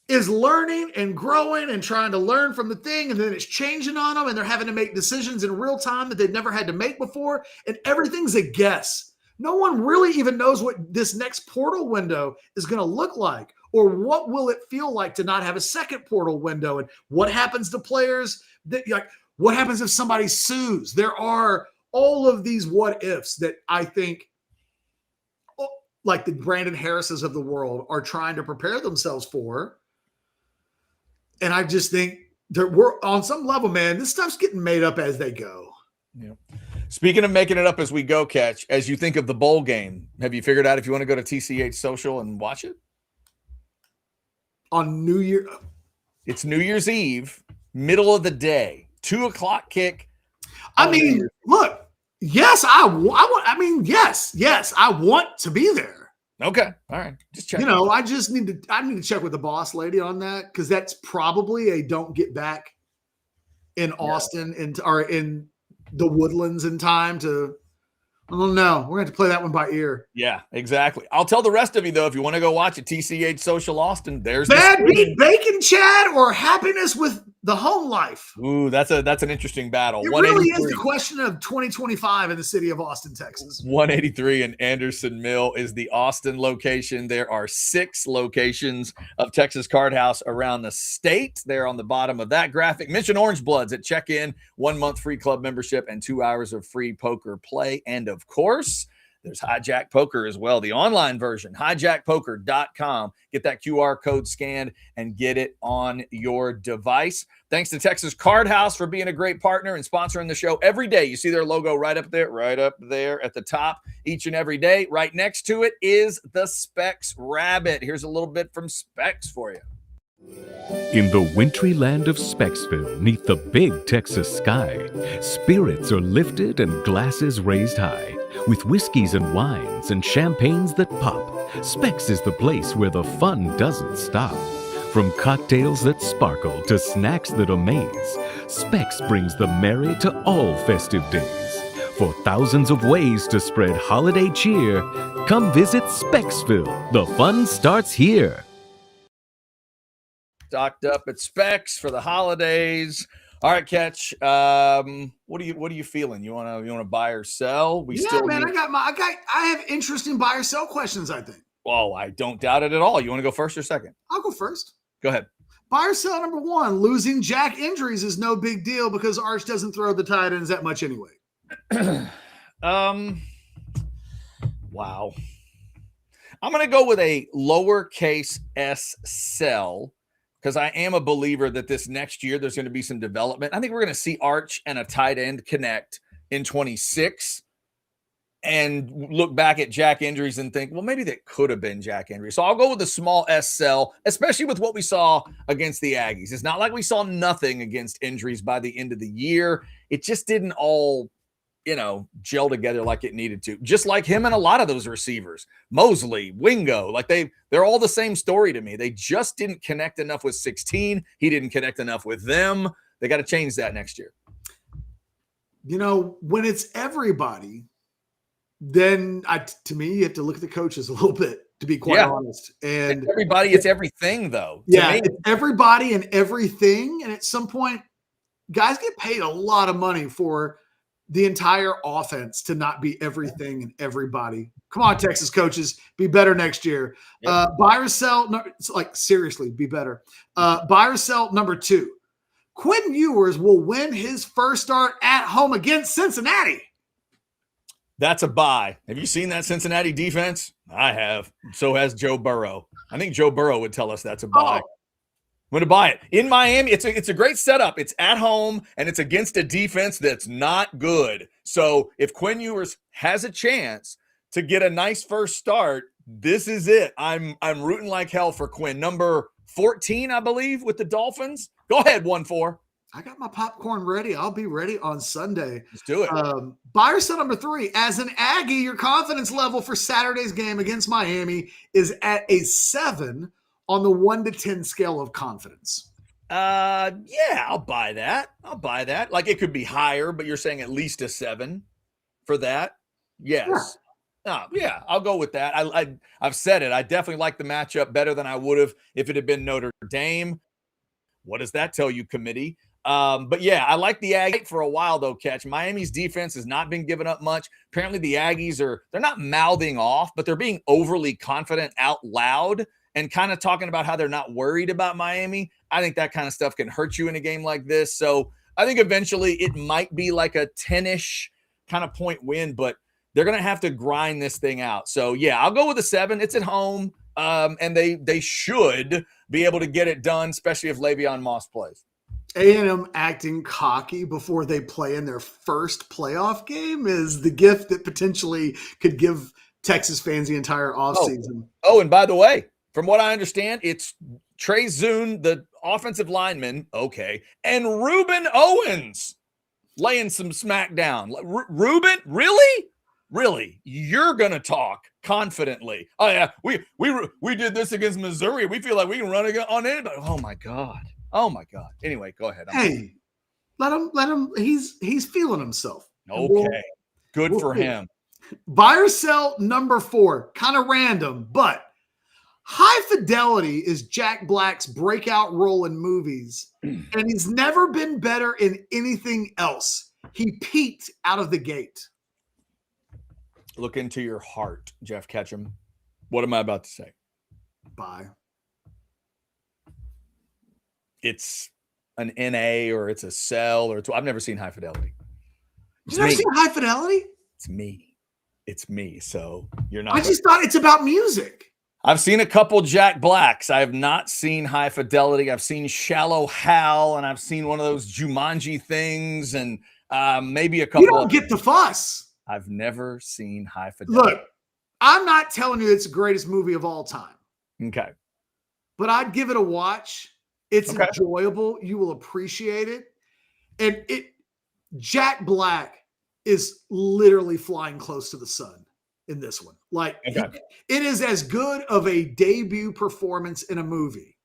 is learning and growing and trying to learn from the thing, and then it's changing on them, and they're having to make decisions in real time that they've never had to make before, and everything's a guess. No one really even knows what this next portal window is going to look like, or what will it feel like to not have a second portal window, and what happens to players that, like, what happens if somebody sues? There are all of these what ifs that I think, like the Brandon Harrises of the world, are trying to prepare themselves for. And I just think that we're on some level, man, this stuff's getting made up as they go. Yeah. Speaking of making it up as we go, Catch, as you think of the bowl game, have you figured out if you want to go to TCH Social and watch it? On New Year. It's New Year's Eve, middle of the day, 2:00 kick. I mean, look, yes, I want to be there. Okay. All right. Just check. I need to check with the boss lady on that, because that's probably a don't get back in Austin or in the Woodlands in time to. I don't know. We're going to have to play that one by ear. Yeah, exactly. I'll tell the rest of you, though, if you want to go watch it, TCH Social Austin, there's Bad beat bacon, Chad, or happiness with the home life? Ooh, that's an interesting battle. It really is the question of 2025 in the city of Austin, Texas. 183 in Anderson Mill is the Austin location. There are 6 locations of Texas Card House around the state. They're on the bottom of that graphic. Mention Orange Bloods at check-in, 1 month free club membership, and 2 hours of free poker play. And of course, there's Hijack Poker as well, the online version, hijackpoker.com. Get that QR code scanned and get it on your device. Thanks to Texas Card House for being a great partner and sponsoring the show every day. You see their logo right up there at the top each and every day. Right next to it is the Specs Rabbit. Here's a little bit from Specs for you. In the wintry land of Specksville, neath the big Texas sky, spirits are lifted and glasses raised high. With whiskeys and wines and champagnes that pop, Specs is the place where the fun doesn't stop. From cocktails that sparkle to snacks that amaze, Specs brings the merry to all festive days. For thousands of ways to spread holiday cheer, come visit Specksville. The fun starts here. Stocked up at Specs for the holidays. All right, Catch. What are you feeling? You wanna buy or sell? I have interesting buy or sell questions, I think. Well, I don't doubt it at all. You want to go first or second? I'll go first. Go ahead. Buy or sell number 1. Losing Jack Endries is no big deal because Arch doesn't throw the tight ends that much anyway. Wow. I'm gonna go with a lowercase s sell, because I am a believer that this next year there's going to be some development. I think we're going to see Arch and a tight end connect in 26 and look back at Jack Endries and think, well, maybe that could have been Jack Endries. So I'll go with a small S sell, especially with what we saw against the Aggies. It's not like we saw nothing against Endries by the end of the year. It just didn't all, gel together like it needed to. Just like him and a lot of those receivers, Mosley, Wingo, like they're all the same story to me. They just didn't connect enough with 16. He didn't connect enough with them. They got to change that next year. When it's everybody, then to me, you have to look at the coaches a little bit, to be quite honest. And it's everybody, it's everything, though. It's everybody and everything. And at some point, guys get paid a lot of money for the entire offense to not be everything and everybody. Come on, Texas coaches, be better next year. Yep. Buy or sell, seriously, be better. Buy or sell number 2. Quinn Ewers will win his first start at home against Cincinnati. That's a buy. Have you seen that Cincinnati defense? I have. So has Joe Burrow. I think Joe Burrow would tell us that's a buy. I'm going to buy it. In Miami, it's a great setup. It's at home, and it's against a defense that's not good. So if Quinn Ewers has a chance to get a nice first start, this is it. I'm rooting like hell for Quinn. Number 14, I believe, with the Dolphins. Go ahead, 1-4. I got my popcorn ready. I'll be ready on Sunday. Let's do it. Buy or sell number 3. As an Aggie, your confidence level for Saturday's game against Miami is at a 7 on the 1 to 10 scale of confidence. Yeah, I'll buy that. Like, it could be higher, but you're saying at least a 7 for that. Yes. Yeah, I'll go with that. I've said it. I definitely like the matchup better than I would have if it had been Notre Dame. What does that tell you, committee? But yeah, I like the Aggies for a while though, Catch. Miami's defense has not been giving up much. Apparently the Aggies they're not mouthing off, but they're being overly confident out loud and kind of talking about how they're not worried about Miami. I think that kind of stuff can hurt you in a game like this. So I think eventually it might be like a 10-ish kind of point win, but they're going to have to grind this thing out. So yeah, I'll go with a 7. It's at home. And they should be able to get it done, especially if Le'Veon Moss plays. A&M acting cocky before they play in their first playoff game is the gift that potentially could give Texas fans the entire offseason. Oh, and by the way, from what I understand, it's Trey Zune, the offensive lineman, okay, and Reuben Owens laying some smack down. Reuben, really? Really? You're going to talk confidently. Oh, yeah, we did this against Missouri. We feel like we can run it on anybody. Oh, my God. Anyway, go ahead. Hey, let him. He's feeling himself. Okay. Good for him. Buy or sell number 4. Kind of random, but High Fidelity is Jack Black's breakout role in movies, and he's never been better in anything else. He peaked out of the gate. Look into your heart, Jeff Ketchum. What am I about to say? Buy. It's an NA or it's a sell or I've never seen High Fidelity. You've never seen High Fidelity? It's me. So you're not. I just thought it's about music. I've seen a couple Jack Blacks. I have not seen High Fidelity. I've seen Shallow Hal, and I've seen one of those Jumanji things, and maybe a couple. You don't get the fuss. I've never seen High Fidelity. Look, I'm not telling you it's the greatest movie of all time. Okay. But I'd give it a watch. It's enjoyable. You will appreciate it. And Jack Black is literally flying close to the sun in this one. Like, it is as good of a debut performance in a movie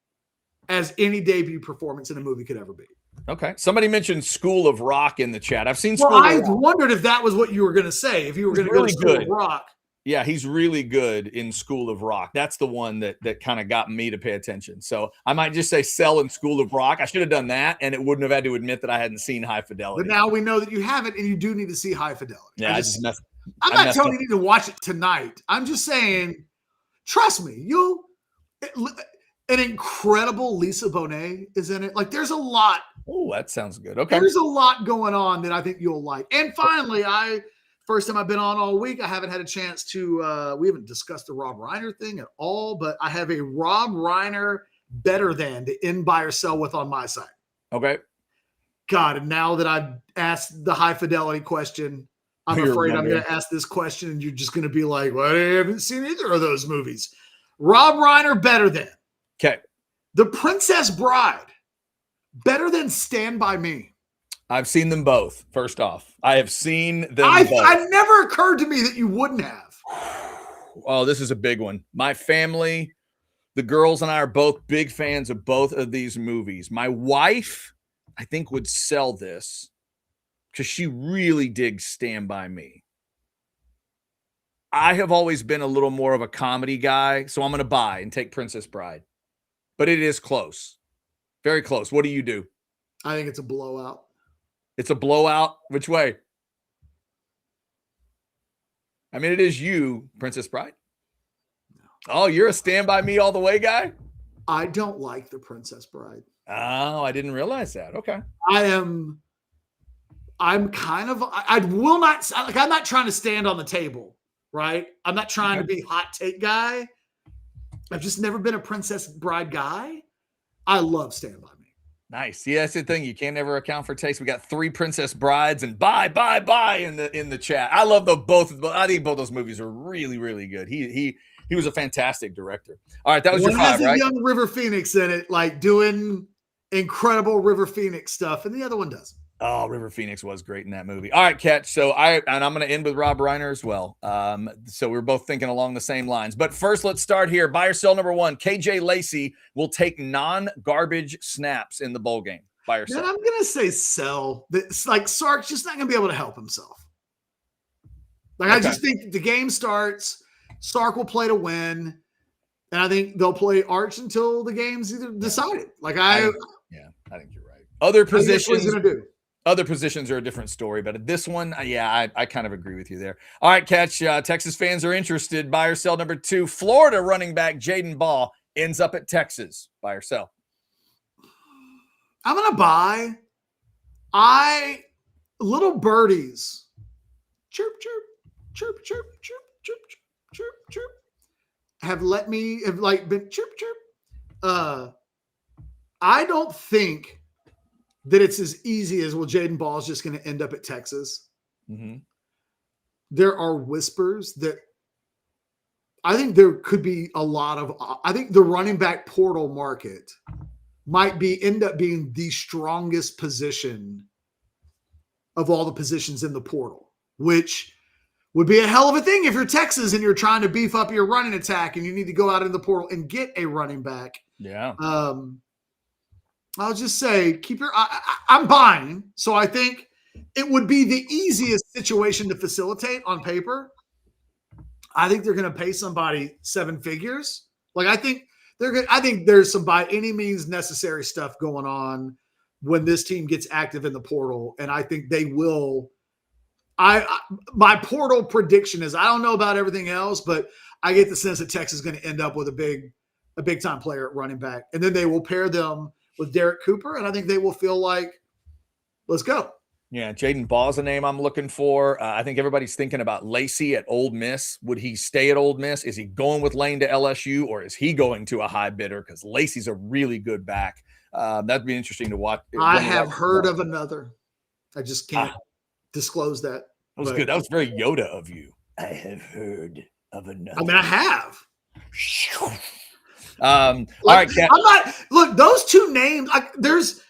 as any debut performance in a movie could ever be. Okay. Somebody mentioned School of Rock in the chat. I've seen School of Rock. I wondered if that was what you were going to say, if you were going to go to School of Rock. Yeah, he's really good in School of Rock. That's the one that kind of got me to pay attention. So I might just say sell in School of Rock. I should have done that, and it wouldn't have had to admit that I hadn't seen High Fidelity. But now we know that you haven't, and you do need to see High Fidelity. Yeah, I'm not telling you need to watch it tonight. I'm just saying, trust me, an incredible Lisa Bonet is in it. Like, there's a lot. Oh, that sounds good. Okay. There's a lot going on that I think you'll like. And finally, first time I've been on all week, I haven't had a chance to, we haven't discussed the Rob Reiner thing at all, but I have a Rob Reiner better than to end, buy, or sell with on my side. Okay. God, and now that I've asked the High Fidelity question, I'm afraid I'm going to ask this question and you're just going to be like, well, I haven't seen either of those movies. Rob Reiner better than. Okay. The Princess Bride better than Stand By Me. I've seen them both. First off, I have seen them both. It never occurred to me that you wouldn't have. Oh, this is a big one. My family, the girls and I are both big fans of both of these movies. My wife, I think, would sell this because she really digs Stand By Me. I have always been a little more of a comedy guy, so I'm going to buy and take Princess Bride. But it is close. Very close. What do you do? I think it's a blowout. It's a blowout. Which way? I mean, it is you, Princess Bride. No. Oh, you're a Stand By Me all the way guy? I don't like The Princess Bride. Oh, I didn't realize that. Okay. I'm kind of, I will not, like, I'm not trying to stand on the table, right? I'm not trying to be hot take guy. I've just never been a Princess Bride guy. I love Stand By Me. Nice. Yeah, that's the thing. You can't ever account for taste. We got 3 Princess Brides and buy in the chat. I love both. I think both those movies are really, really good. He was a fantastic director. All right, that was One your 5, has a right? young River Phoenix in it, like doing incredible River Phoenix stuff, and the other one doesn't. Oh, River Phoenix was great in that movie. All right, Catch. So I'm going to end with Rob Reiner as well. So we're both thinking along the same lines. But first, let's start here. Buy or sell number 1. KJ Lacey will take non-garbage snaps in the bowl game. Buy or sell? Man, I'm gonna say sell. It's like Sark's just not gonna be able to help himself. Like I just think the game starts, Sark will play to win, and I think they'll play Arch until the game's either decided. Like I think you're right. Other positions. He's gonna do. Other positions are a different story, but this one, I kind of agree with you there. All right, Catch. Texas fans are interested. Buy or sell number 2. Florida running back Jaden Ball ends up at Texas. Buy or sell? I'm gonna buy. Little birdies. Chirp, chirp, chirp, chirp, chirp, chirp, chirp, chirp. Have been chirp, chirp. I don't think that it's as easy as, Jaden Ball is just going to end up at Texas. Mm-hmm. There are whispers that I think there could be I think the running back portal market might end up being the strongest position of all the positions in the portal, which would be a hell of a thing if you're Texas and you're trying to beef up your running attack and you need to go out in the portal and get a running back. Yeah. I'll just say, I'm buying. So I think it would be the easiest situation to facilitate on paper. I think they're going to pay somebody 7 figures. Like I think there's some by any means necessary stuff going on when this team gets active in the portal. And I think they will. My portal prediction is, I don't know about everything else, but I get the sense that Texas is going to end up with a big time player at running back. And then they will pair them with Derek Cooper, and I think they will feel like, let's go. Yeah, Jaden Ball's a name I'm looking for. I think everybody's thinking about Lacey at Ole Miss. Would he stay at Ole Miss? Is he going with Lane to LSU, or is he going to a high bidder? Because Lacey's a really good back. That'd be interesting to watch. I have heard of another. I just can't disclose that. That was good. That was very Yoda of you. I have heard of another. I mean, I have. All right, Kat. I'm not. Look, those 2 names. There's.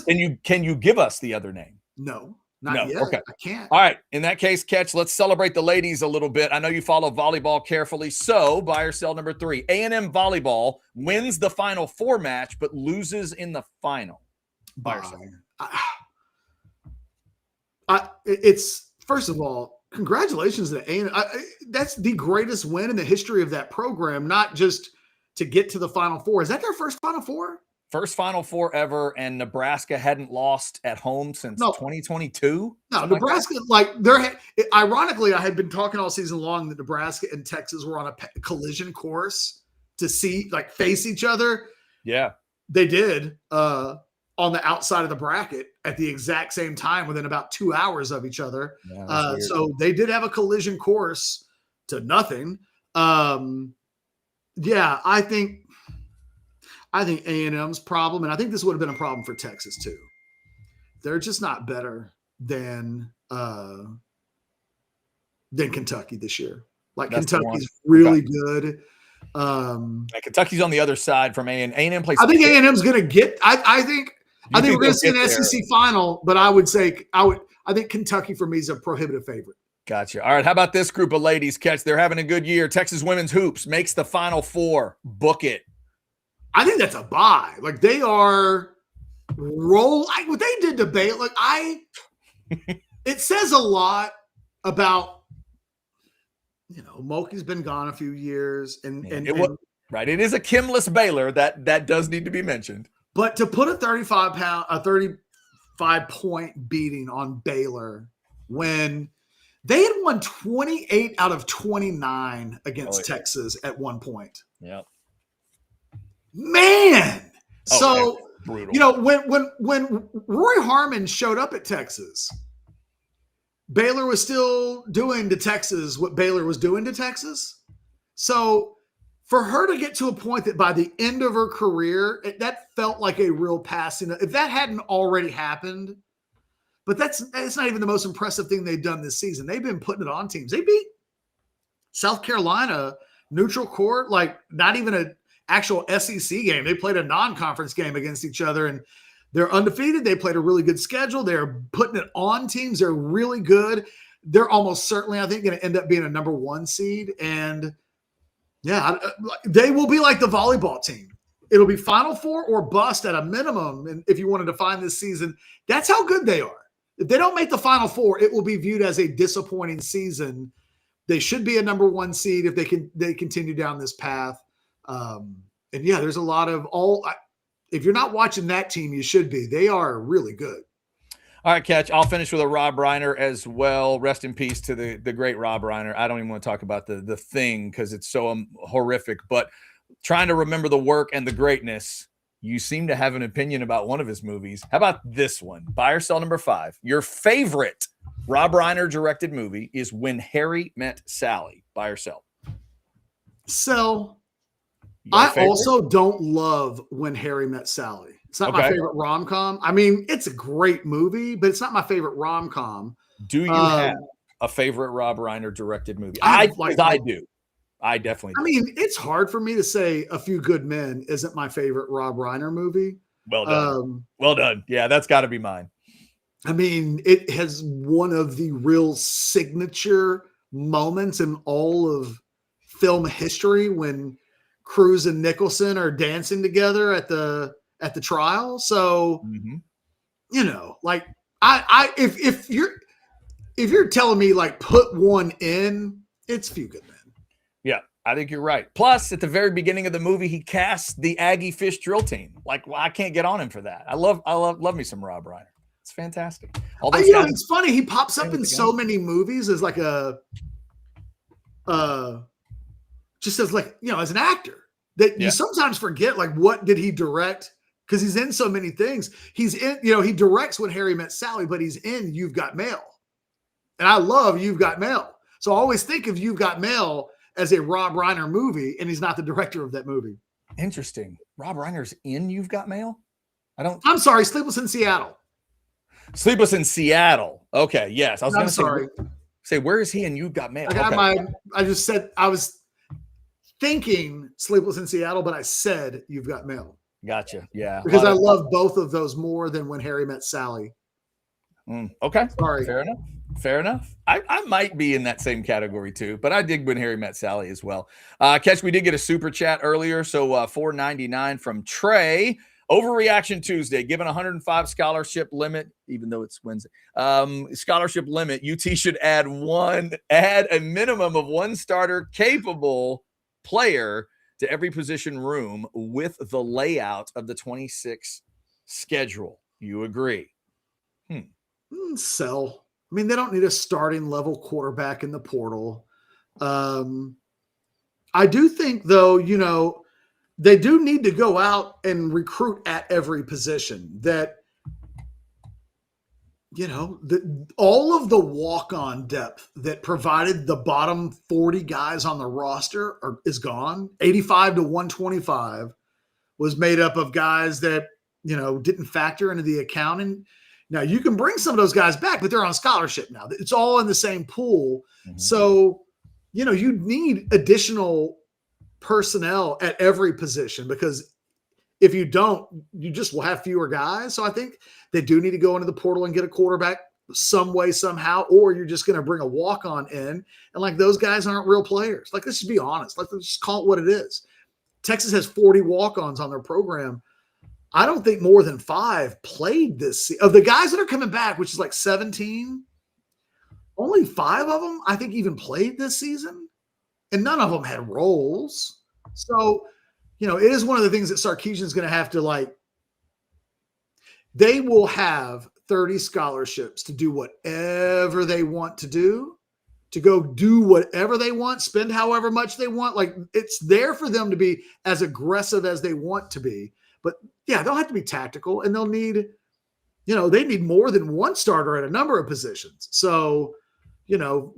Can you give us the other name? No, not yet. Okay, I can't. All right. In that case, Catch. Let's celebrate the ladies a little bit. I know you follow volleyball carefully, so buy or sell number 3. A&M volleyball wins the Final Four match, but loses in the final. Buy or sell? It's first of all, congratulations to A&M. That's the greatest win in the history of that program. Not just to get to the Final Four. Is that their first Final Four? First Final Four ever, and Nebraska hadn't lost at home since 2022. No, Nebraska, ironically, I had been talking all season long that Nebraska and Texas were on a collision course to face each other. Yeah. They did on the outside of the bracket at the exact same time within about 2 hours of each other. Yeah, so they did have a collision course to nothing. Yeah, I think A&M's problem, and I think this would have been a problem for Texas too. They're just not better than Kentucky this year. Kentucky's really good. Kentucky's on the other side from A&M. A&M plays. I think A&M's going to get. I think we're going to see an SEC final, but I think Kentucky for me is a prohibitive favorite. Gotcha. All right. How about this group of ladies, Catch? They're having a good year. Texas women's hoops makes the Final Four. Book it. I think that's a buy. They are what they did to Baylor. It says a lot about, Mulkey's been gone a few years, and right. It is a Kimless Baylor that does need to be mentioned. But to put a 35-point beating on Baylor when they had won 28 out of 29 against Texas at one point. Yep. Man. So, brutal. When Roy Harmon showed up at Texas, Baylor was still doing to Texas what Baylor was doing to Texas. So for her to get to a point that by the end of her career, that felt like a real passing. If that hadn't already happened, but that's not even the most impressive thing they've done this season. They've been putting it on teams. They beat South Carolina neutral court, like not even an actual SEC game. They played a non-conference game against each other, and they're undefeated. They played a really good schedule. They're putting it on teams. They're really good. They're almost certainly, I think, going to end up being a number 1 seed. And yeah, they will be like the volleyball team. It'll be Final Four or bust at a minimum. And if you want to define this season, that's how good they are. If they don't make the Final Four, it will be viewed as a disappointing season. They should be a number 1 seed if they continue down this path. And yeah, there's a lot of if you're not watching that team, you should be. They are really good. All right, Catch. I'll finish with a Rob Reiner as well. Rest in peace to the great Rob Reiner. I don't even want to talk about the thing because it's so horrific, but trying to remember the work and the greatness. You seem to have an opinion about one of his movies. How about this one? Buy or sell number 5. Your favorite Rob Reiner directed movie is When Harry Met Sally. Buy or sell? Sell. I also don't love When Harry Met Sally. It's not my favorite rom-com. I mean, it's a great movie, but it's not my favorite rom-com. Do you have a favorite Rob Reiner directed movie? I do. I definitely do. I mean, it's hard for me to say A Few Good Men isn't my favorite Rob Reiner movie. Well done. Well done. Yeah, that's got to be mine. I mean, it has one of the real signature moments in all of film history when Cruise and Nicholson are dancing together at the trial. So, you know, like if you're telling me like put one in, it's Few Good Men. Yeah, I think you're right. Plus, at the very beginning of the movie, he cast the Aggie Fish drill team. Like, well, I can't get on him for that. I love me some Rob Reiner. It's fantastic. It's funny. He pops up in so many movies as like just as like, you know, as an actor that you sometimes forget, like, what did he direct? Because he's in so many things. He's in, you know, he directs When Harry Met Sally, but he's in You've Got Mail. And I love You've Got Mail. So I always think of You've Got Mail as a Rob Reiner movie, and he's not the director of that movie. Interesting. Rob Reiner's in You've Got Mail? I'm sorry, Sleepless in Seattle. Sleepless in Seattle. Okay, yes. I was going to say, where is he in You've Got Mail? I just said, I was thinking Sleepless in Seattle, but I said You've Got Mail. Gotcha. Yeah. Because I love both of those more than When Harry Met Sally. Okay. Sorry. Fair enough. I might be in that same category too, but I dig When Harry Met Sally as well. Catch, we did get a super chat earlier. So $4.99 from Trey. Overreaction Tuesday, given 105 scholarship limit, even though it's Wednesday. Scholarship limit, UT should add a minimum of 1 starter capable player to every position room with the layout of the 26 schedule. You agree? Sell. I mean, they don't need a starting level quarterback in the portal. I do think, though, you know, they do need to go out and recruit at every position. That, you know, all of the walk-on depth that provided the bottom 40 guys on the roster is gone. 85 to 125 was made up of guys that, you know, didn't factor into the accounting. Now, you can bring some of those guys back, but they're on scholarship now. It's all in the same pool. So, you know, you need additional personnel at every position, because if you don't, you just will have fewer guys. So I think they do need to go into the portal and get a quarterback some way, somehow, or you're just going to bring a walk-on in. And like, those guys aren't real players. Like, let's just be honest. Let's just call it what it is. Texas has 40 walk-ons on their program. I don't think more than 5 played this season. Of the guys that are coming back, which is like 17, only 5 of them, I think, even played this season. And none of them had roles. So, you know, it is one of the things that Sarkisian's going to have to, like, they will have 30 scholarships to do whatever they want to do, to go do whatever they want, spend however much they want. Like, it's there for them to be as aggressive as they want to be. But yeah, they'll have to be tactical, and they'll need, you know, they need more than 1 starter at a number of positions. So, you know,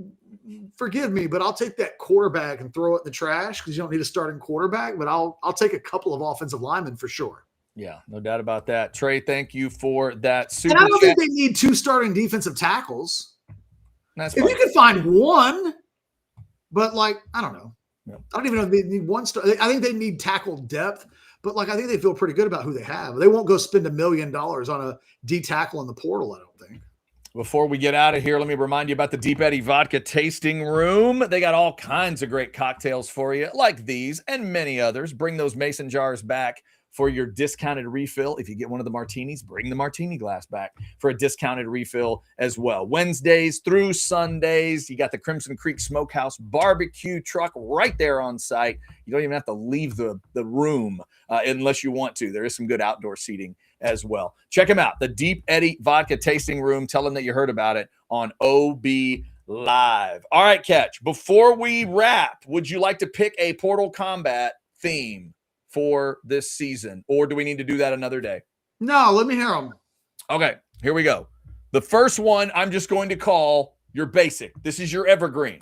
forgive me, but I'll take that quarterback and throw it in the trash, because you don't need a starting quarterback, but I'll take a couple of offensive linemen for sure. Yeah, no doubt about that. Trey, thank you for that super chat. And I don't think they need 2 starting defensive tackles. That's if you can find 1, but like, I don't know. Yep. I don't even know if they need one star. I think they need tackle depth, but like I think they feel pretty good about who they have. They won't go spend $1 million on a D tackle in the portal, I don't think. Before we get out of here, let me remind you about the Deep Eddy Vodka tasting room. They got all kinds of great cocktails for you, like these and many others. Bring those mason jars back for your discounted refill. If you get one of the martinis, bring the martini glass back for a discounted refill as well. Wednesdays through Sundays, you got the Crimson Creek Smokehouse barbecue truck right there on site. You don't even have to leave the room unless you want to. There is some good outdoor seating as well. Check them out, the Deep Eddy Vodka tasting room. Tell them that you heard about it on OB Live. All right, Catch, before we wrap, would you like to pick a Portal Combat theme for this season, or do we need to do that another day? No, let me hear them. Okay, here we go. The first one I'm just going to call your basic. This is your evergreen.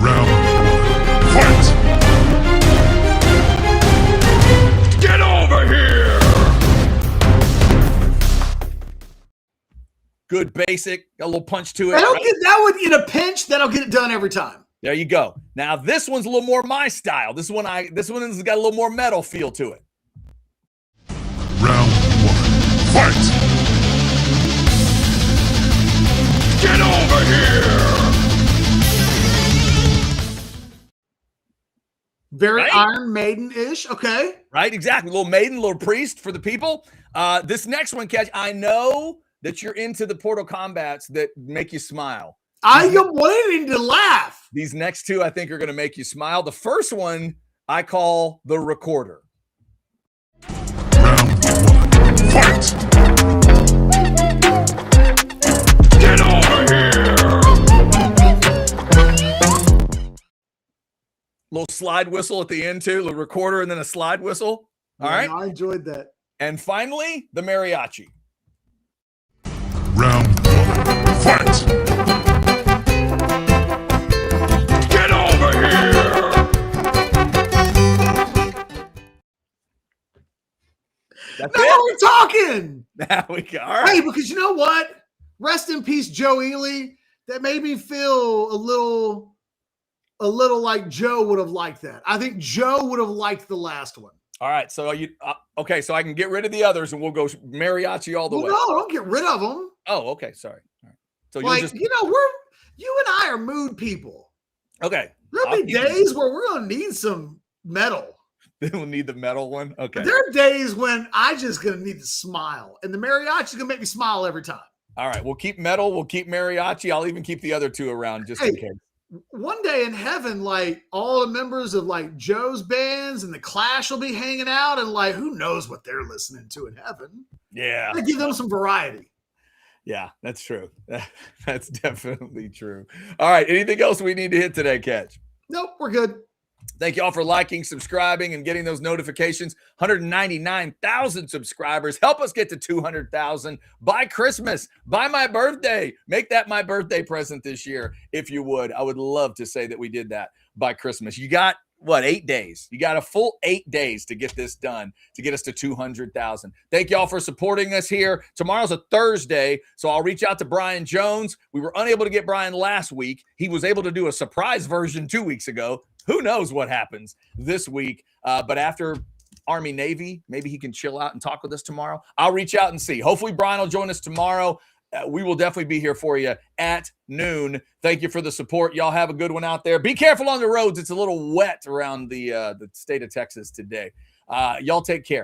Round one, fight! Get over here! Good basic, got a little punch to it. That'll get that one in a pinch. That'll get it done every time. There you go. Now this one's a little more my style. This one has got a little more metal feel to it. Round one, fight! Get over here! Very Right? Iron Maiden-ish. Okay. Right, exactly. Little maiden, little priest for the people. This next one, Catch, I know that you're into the Portal Combats that make you smile. I am waiting to laugh. These next two, I think, are going to make you smile. The first one, I call the Recorder. Round one, fight! Get over here! Little slide whistle at the end, too. Little recorder and then a slide whistle. All right. I enjoyed that. And finally, the mariachi. Round one, fight! Get over here! That's Now it. we're talking. Now we go. All right. Hey, because you know what? Rest in peace, Joe Ely. That made me feel a little like Joe would have liked that. I think Joe would have liked the last one. All right. So you okay? So I can get rid of the others, and we'll go mariachi all the way. No, don't get rid of them. Oh, okay. Sorry. All right. So Like, you'll just you and I are mood people. okay. There'll I'll be keep days where we're gonna need some metal. Then we'll need the metal one. Okay. There are days when I just gonna need to smile, and the mariachi's gonna make me smile every time. All right. We'll keep metal. We'll keep mariachi. I'll even keep the other two around just in Hey, case. One day in heaven, like all the members of like Joe's bands and the Clash will be hanging out, and like who knows what they're listening to in heaven. Yeah. I give them some variety. Yeah, that's true. That's definitely true. All right. Anything else we need to hit today, Catch? Nope, we're good. Thank you all for liking, subscribing, and getting those notifications. 199,000 subscribers. Help us get to 200,000 by Christmas, by my birthday. Make that my birthday present this year, if you would. I would love to say that we did that by Christmas. You got, 8 days? You got a full 8 days to get this done, to get us to 200,000. Thank y'all for supporting us here. Tomorrow's a Thursday, so I'll reach out to Brian Jones. We were unable to get Brian last week. He was able to do a surprise version 2 weeks ago. Who knows what happens this week? But after Army Navy, maybe he can chill out and talk with us tomorrow. I'll reach out and see. Hopefully, Brian will join us tomorrow. We will definitely be here for you at noon. Thank you for the support. Y'all have a good one out there. Be careful on the roads. It's a little wet around the state of Texas today. Y'all take care.